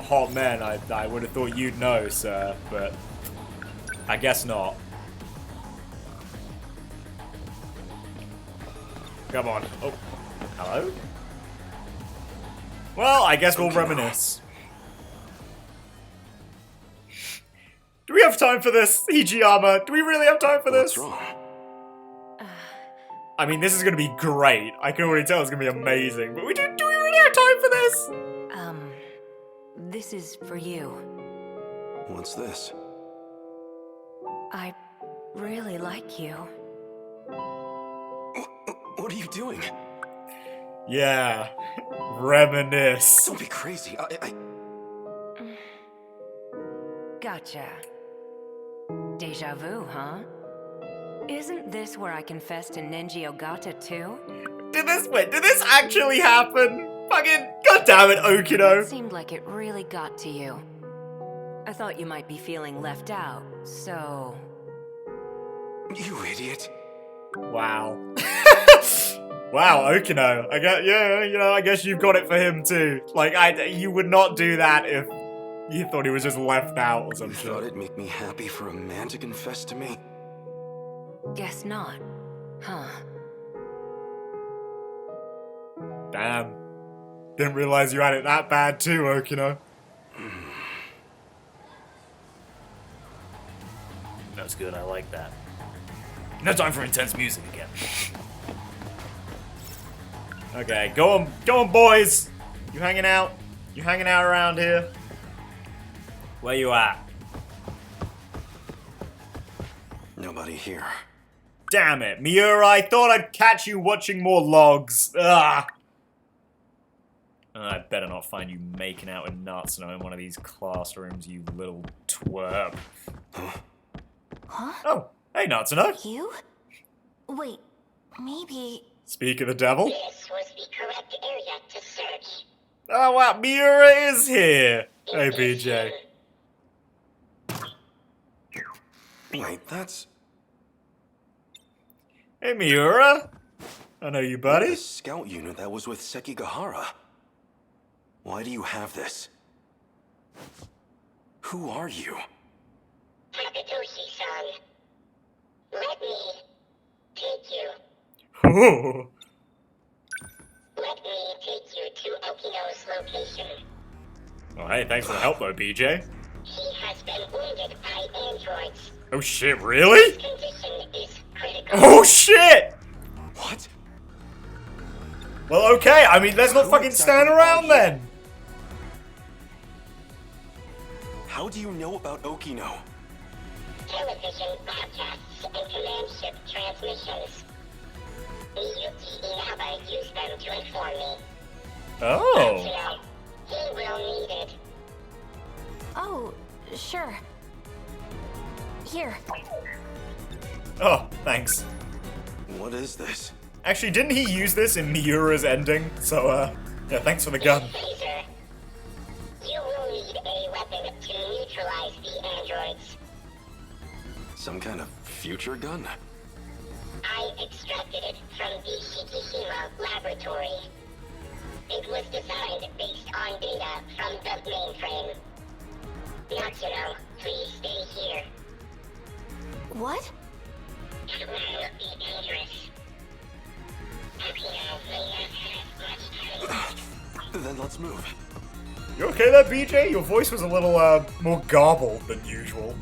hot men, I would have thought you'd know, sir, but I guess not. Come on. Oh, hello? Well, I guess we'll reminisce. Do we have time for this, Hijiyama? Do we really have time for this? What's wrong? I mean, this is gonna be great. I can already tell it's gonna be amazing. But do we really have time for this? This is for you. What's this? I really like you. What are you doing? Yeah. Reminisce. Don't be crazy. Gotcha. Deja vu, huh? Isn't this where I confessed to Nenji Ogata too? Did this actually happen? Fucking goddammit, Okino. It seemed like it really got to you. I thought you might be feeling left out, so... You idiot. Wow. Wow, Okino. I guess you've got it for him too. Like, you would not do that if you thought he was just left out or some You shit. thought it'd make me happy for a man to confess to me? Guess not. Huh. Damn. Didn't realize you had it that bad too, Okino. That's good, I like that. No time for intense music again. Okay, go on, boys! You hanging out? You hanging out around here? Where you at? Nobody here. Damn it, Miura, I thought I'd catch you watching more logs. Ugh! I better not find you making out with Natsuno in one of these classrooms, you little twerp. Huh? Oh, hey Natsuno. You? Wait, maybe... Speak of the devil. This was the correct area to search. Oh wow, Miura is here. Hey BJ. Wait, that's... Hey Miura. I know you, the buddy. scout unit that was with Sekigahara. Why do you have this? Who are you? Takatoshi-san. Let me take you. Ooh. Let me take you to Okino's location. Oh, hey, thanks for the help though, BJ. He has been wounded by androids. Oh shit, really? His condition is critical. Oh shit! What? Well, okay, I mean, let's not fucking stand around then. How do you know about Okino? Television broadcasts and command ship transmissions. Miyuki Inaba used them to inform me. Oh. So, he will need it. Oh, sure. Here. Oh, thanks. What is this? Actually, didn't he use this in Miura's ending? So, yeah, thanks for the gun. Phaser. You will need a weapon to neutralize the androids. Some kind of future gun? I extracted it from the Shikishima laboratory. It was designed based on data from the mainframe. Natsuno, please stay here. What? It will be dangerous. Okino may not have much time. Then let's move. You okay there, BJ? Your voice was a little, more garbled than usual.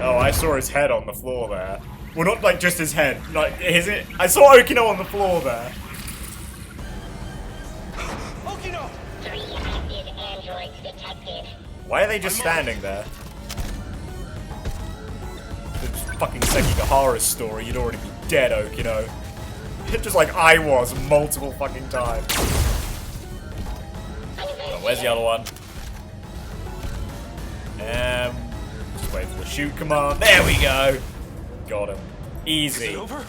Oh, I saw his head on the floor there. Well, not, like, just his head. Like, I saw Okino on the floor there. Okino! 3 active androids detected. Why are they just standing there? This fucking Sekigahara's story, you'd already be dead, Okino. Just like I was multiple fucking times. Oh, where's the other one? Just wait for the shoot command. There we go. Got him. Is it Easy. over?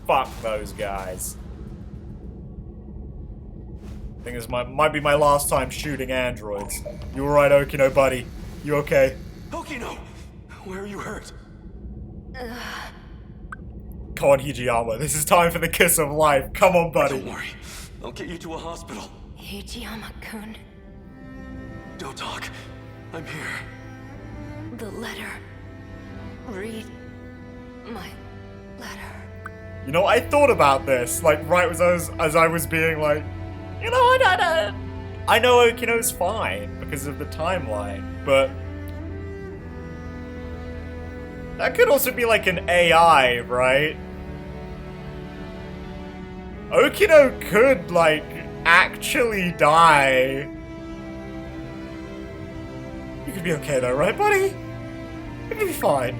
Fuck those guys. I think this might be my last time shooting androids. You alright, Okino, buddy? You okay? Okino! Where are you hurt? Come on, Hijiyama. This is time for the kiss of life. Come on, buddy. Don't worry. I'll get you to a hospital. Hijiyama-kun, Don't talk. I'm here. the letter. Read my letter. You know, I thought about this, like, right as I was being like, you know what, I know Okino's fine because of the timeline, but that could also be like an AI, right? Okino could, like, actually die. You could be okay though, right, buddy? You're gonna be fine.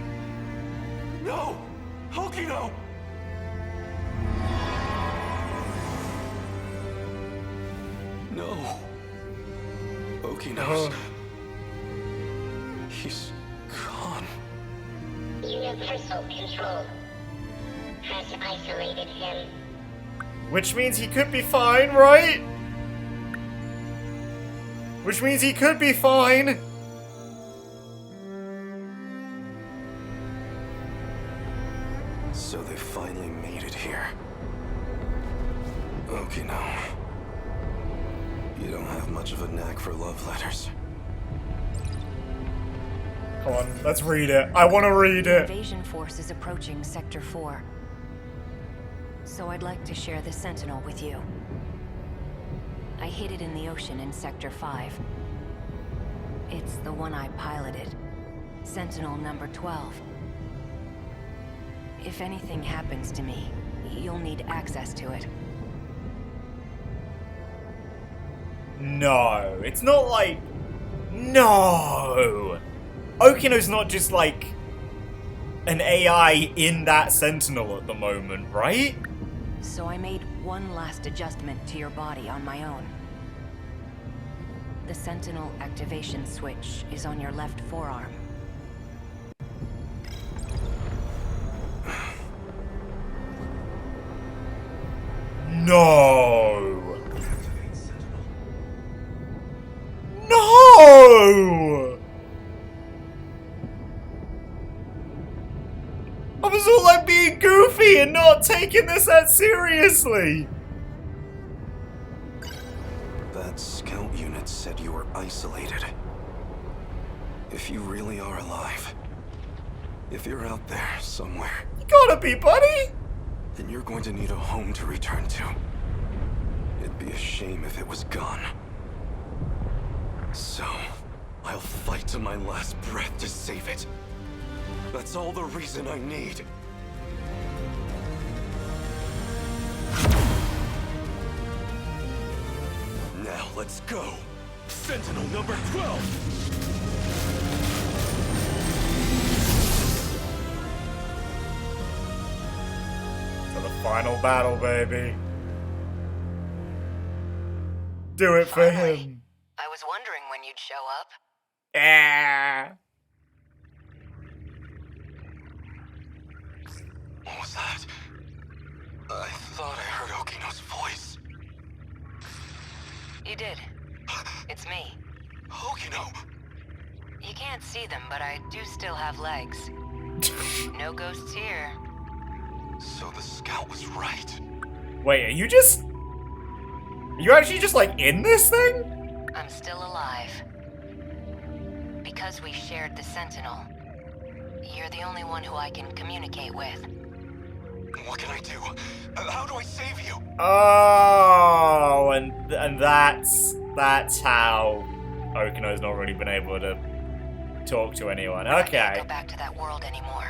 No! Okino! No. Okino's... He's gone. Universal control has isolated him. Which means he could be fine, right? Which means he could be fine. So they finally made it here. Okino. You don't have much of a knack for love letters. Come on, let's read it. I want to read The it. invasion force is approaching Sector 4. So I'd like to share the Sentinel with you. I hid it in the ocean in Sector 5. It's the one I piloted. Sentinel number 12. If anything happens to me, you'll need access to it. No, it's not like... No! Okino's not just like an AI in that Sentinel at the moment, right? So I made one last adjustment to your body on my own. The Sentinel activation switch is on your left forearm. No! No! I was all like being goofy and not taking this that seriously. That scout unit said you were isolated. If you really are alive, if you're out there somewhere, You gotta be, buddy. then you're going to need a home to return to. It'd be a shame if it was gone. So, I'll fight to my last breath to save it. That's all the reason I need. Now let's go. Sentinel number 12! To the final battle, baby. Do it for him. I was wondering when you'd show up. Yeah. What was that? I thought I heard Okino's voice. You did. It's me. Okino! You can't see them, but I do still have legs. No ghosts here. So the scout was right. Wait, are you actually just like in this thing? I'm still alive. Because we shared the Sentinel, you're the only one who I can communicate with. What can I do? How do I save you? Oh, and that's how Okino's not really been able to talk to anyone. I can't Okay. go back to that world anymore.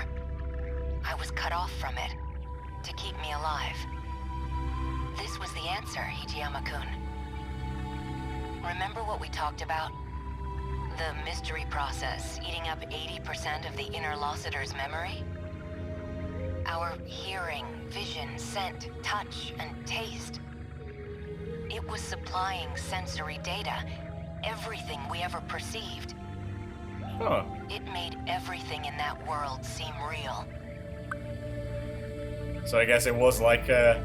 I was cut off from it to keep me alive. This was the answer, Hijiyama-kun. Remember what we talked about? The mystery process eating up 80% of the inner Lossiter's memory? Our hearing, vision, scent, touch, and taste. It was supplying sensory data, everything we ever perceived. Huh. It made everything in that world seem real. So I guess it was like a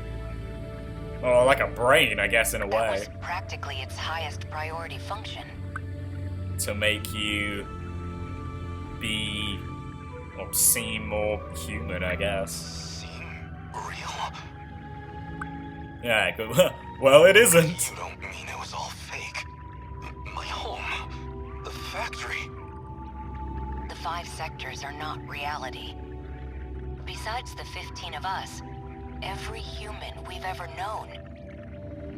brain, I guess, in a That way, was practically its highest priority function. to make you be or seem more human, I guess. Seem Yeah, good. Well, it isn't. You don't mean it was all fake? My home, the factory. The 5 sectors are not reality. Besides the 15 of us, every human we've ever known,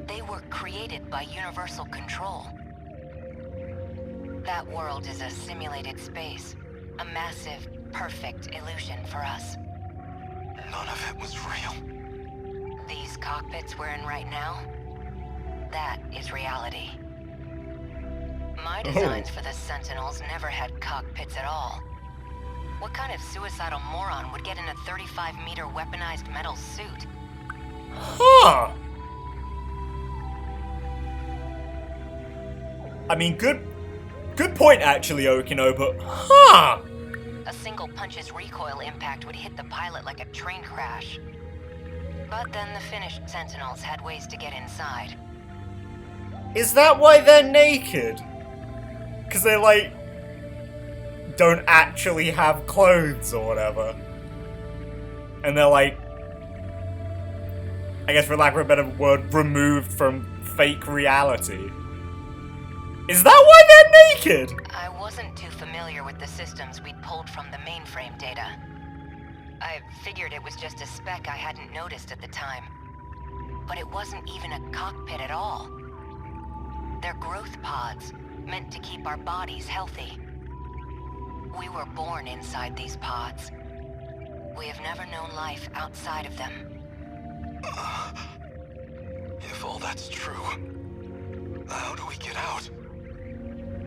they were created by universal control. That world is a simulated space, a massive, perfect illusion for us. None of it was real. These cockpits we're in right now, that is reality. My designs for the Sentinels never had cockpits at all. What kind of suicidal moron would get in a 35-meter weaponized metal suit? Huh. I mean, good point actually, Okino, but huh. A single punch's recoil impact would hit the pilot like a train crash. But then the finished Sentinels had ways to get inside. Is that why they're naked? Because they, like, don't actually have clothes or whatever. And they're, like, I guess for lack of a better word, removed from fake reality. Is that why they're naked? I wasn't too familiar with the systems we'd pulled from the mainframe data. I figured it was just a speck I hadn't noticed at the time. But it wasn't even a cockpit at all. They're growth pods, meant to keep our bodies healthy. We were born inside these pods. We have never known life outside of them. If all that's true, how do we get out?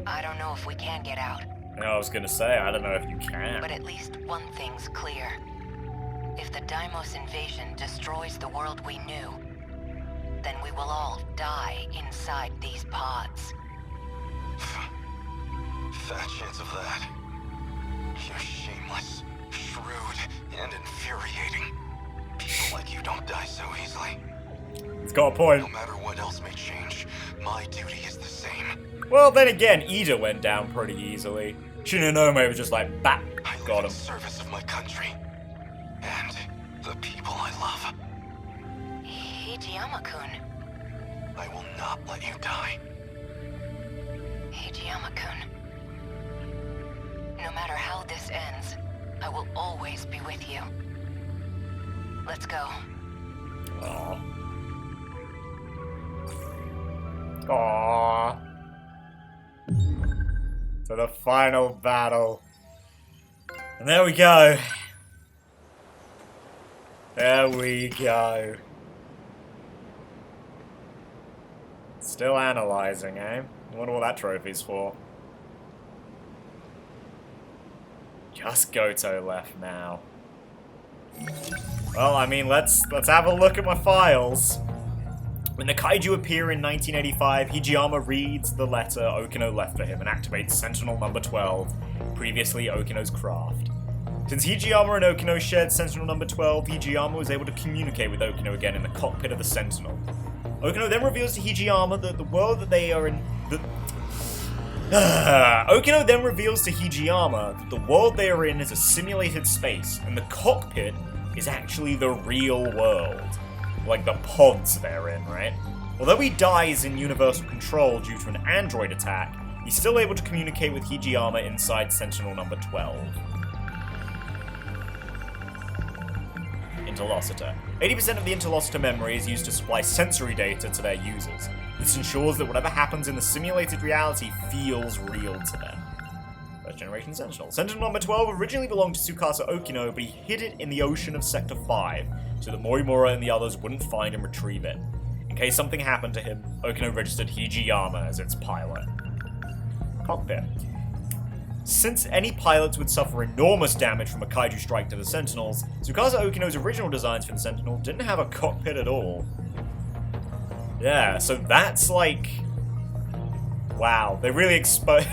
I don't know if we can get out. I was gonna say, I don't know if you can. But at least one thing's clear. If the Deimos invasion destroys the world we knew, then we will all die inside these pods. Fat chance of that. You're shameless, shrewd, and infuriating. People like you don't die so easily. It's got a point. No matter what else may change, my duty is the same. Well, then again, Ida went down pretty easily. Shinonome was just like, bap, I live got in him. service of my country. And the people I love. Hijiyama-kun. I will not let you die. Hijiyama-kun. No matter how this ends, I will always be with you. Let's go. Aww. Aww. To the final battle. And there we go. There we go. Still analyzing, eh? I wonder what that trophy's for. Just Gouto left now. Well, I mean, let's have a look at my files. When the kaiju appear in 1985, Hijiyama reads the letter Okino left for him and activates Sentinel number 12, previously Okino's craft. Since Hijiyama and Okino shared Sentinel number 12, Hijiyama was able to communicate with Okino again in the cockpit of the Sentinel. Okino then reveals to Hijiyama that the world that they are in... Okino then reveals to Hijiyama that the world they are in is a simulated space, and the cockpit is actually the real world. Like the pods they're in, right? Although he dies in Universal Control due to an android attack, he's still able to communicate with Hijiyama inside Sentinel number 12. Interlocutor. 80% of the Interlocutor memory is used to supply sensory data to their users. This ensures that whatever happens in the simulated reality feels real to them. First generation Sentinel. Sentinel number 12 originally belonged to Tsukasa Okino, but he hid it in the ocean of Sector 5, so that Morimura and the others wouldn't find and retrieve it. In case something happened to him, Okino registered Hijiyama as its pilot. Cockpit. Since any pilots would suffer enormous damage from a kaiju strike to the Sentinels, Tsukasa Okino's original designs for the Sentinel didn't have a cockpit at all. Yeah, so that's like... Wow, they really exposed...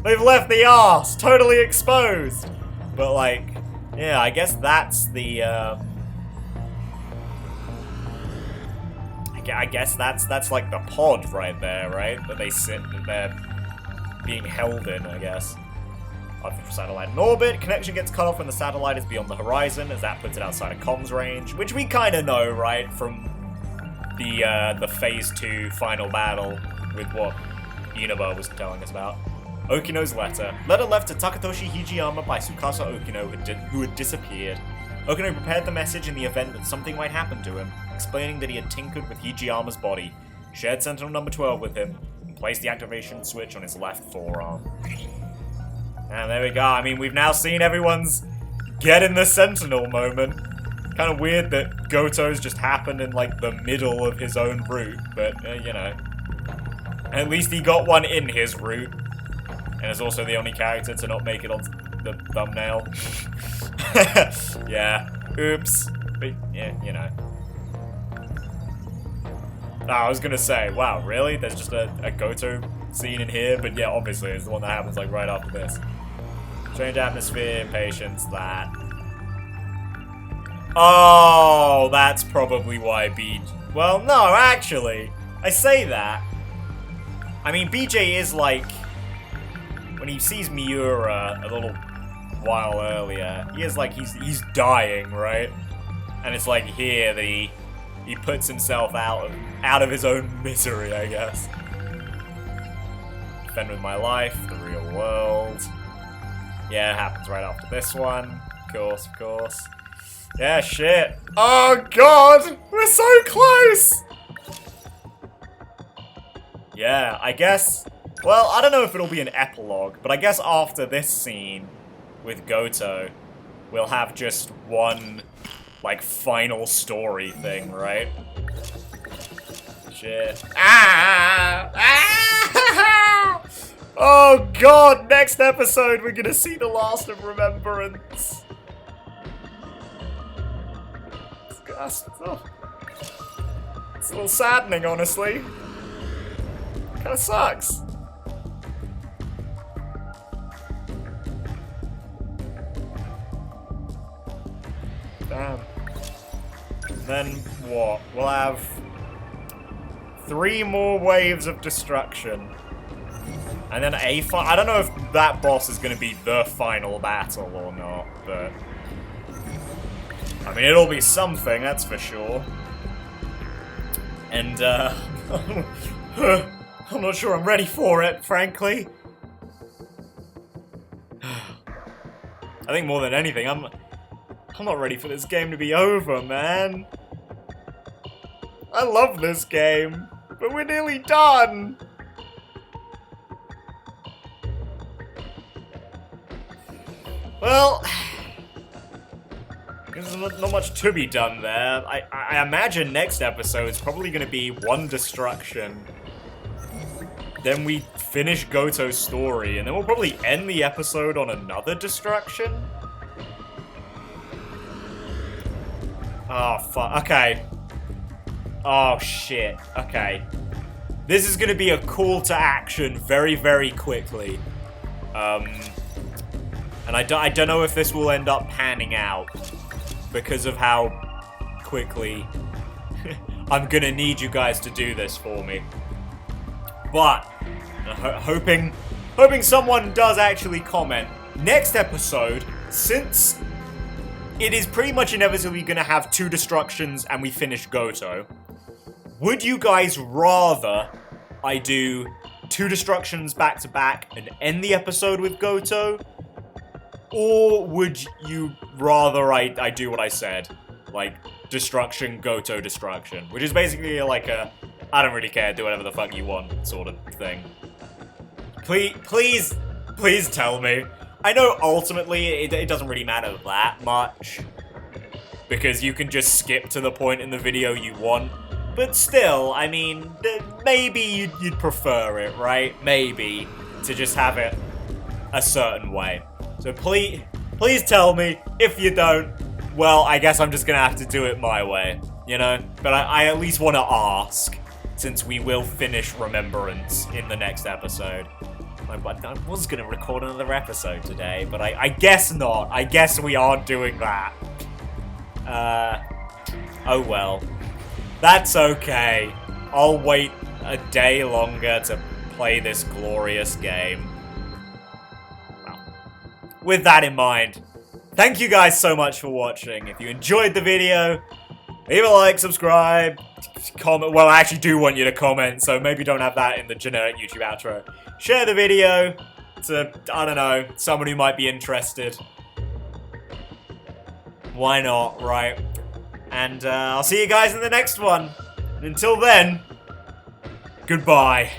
They've left the arse totally exposed! But like, yeah, I guess that's the, I guess that's like the pod right there, right? That they sit, that they're being held in, I guess. Artificial satellite in orbit. Connection gets cut off when the satellite is beyond the horizon, as that puts it outside of comms range, which we kind of know, right? From the Phase 2 final battle with what Inaba was telling us about. Okino's letter. Letter left to Takatoshi Hijiyama by Tsukasa Okino, who had disappeared. Okino prepared the message in the event that something might happen to him, explaining that he had tinkered with Hijiyama's body, shared Sentinel number 12 with him, and placed the activation switch on his left forearm. And there we go. I mean, we've now seen everyone's get in the Sentinel moment. Kind of weird that Goto's just happened in, like, the middle of his own route, but, you know. At least he got one in his route. And is also the only character to not make it on the thumbnail. Yeah. Oops. But, yeah, you know. No, I was gonna say, wow, really? There's just a Goto scene in here? But yeah, obviously, it's the one that happens, like, right after this. Strange atmosphere, patience, that. Oh, that's probably why well, no, actually. I say that. I mean, BJ is like... When he sees Miura a little while earlier, he is like, he's dying, right? And it's like here that he puts himself out of his own misery, I guess. Defend with my life, the real world. Yeah, it happens right after this one. Of course. Yeah, shit. Oh god! We're so close! Yeah, I guess... Well, I don't know if it'll be an epilogue, but I guess after this scene with Goto, we'll have just one, like, final story thing, right? Shit. Ah! Ah! Oh god, next episode we're gonna see the last of Remembrance. It's a little saddening, honestly. Kinda sucks. Damn. Then what? We'll have 3 more waves of destruction. And then I don't know if that boss is gonna be the final battle or not, but... I mean, it'll be something, that's for sure. And, I'm not sure I'm ready for it, frankly. I think more than anything, I'm not ready for this game to be over, man. I love this game, but we're nearly done. Well, there's not much to be done there. I imagine next episode's probably going to be one destruction. Then we finish Goto's story, and then we'll probably end the episode on another destruction. Oh, fuck. Okay. Oh, shit. Okay. This is going to be a call to action very, very quickly. And I don't know if this will end up panning out because of how quickly I'm going to need you guys to do this for me. But, hoping someone does actually comment. Next episode, since it is pretty much inevitably going to have 2 destructions and we finish Goto, would you guys rather I do 2 destructions back to back and end the episode with Goto? Or would you rather I do what I said? Like, destruction, Goto, destruction. Which is basically like a, I don't really care, do whatever the fuck you want sort of thing. Please tell me. I know ultimately it doesn't really matter that much, because you can just skip to the point in the video you want. But still, I mean, maybe you'd prefer it, right? Maybe, to just have it a certain way. So please tell me. If you don't, well, I guess I'm just gonna have to do it my way, you know? But I at least want to ask, since we will finish Remembrance in the next episode. I was gonna record another episode today, but I guess not. I guess we aren't doing that. Oh well. That's okay. I'll wait a day longer to play this glorious game. Well, with that in mind, thank you guys so much for watching. If you enjoyed the video, Leave a like, subscribe, comment. Well, I actually do want you to comment, so maybe don't have that in the generic YouTube outro. Share the video to, I don't know, someone who might be interested. Why not, right? And I'll see you guys in the next one. And until then, goodbye.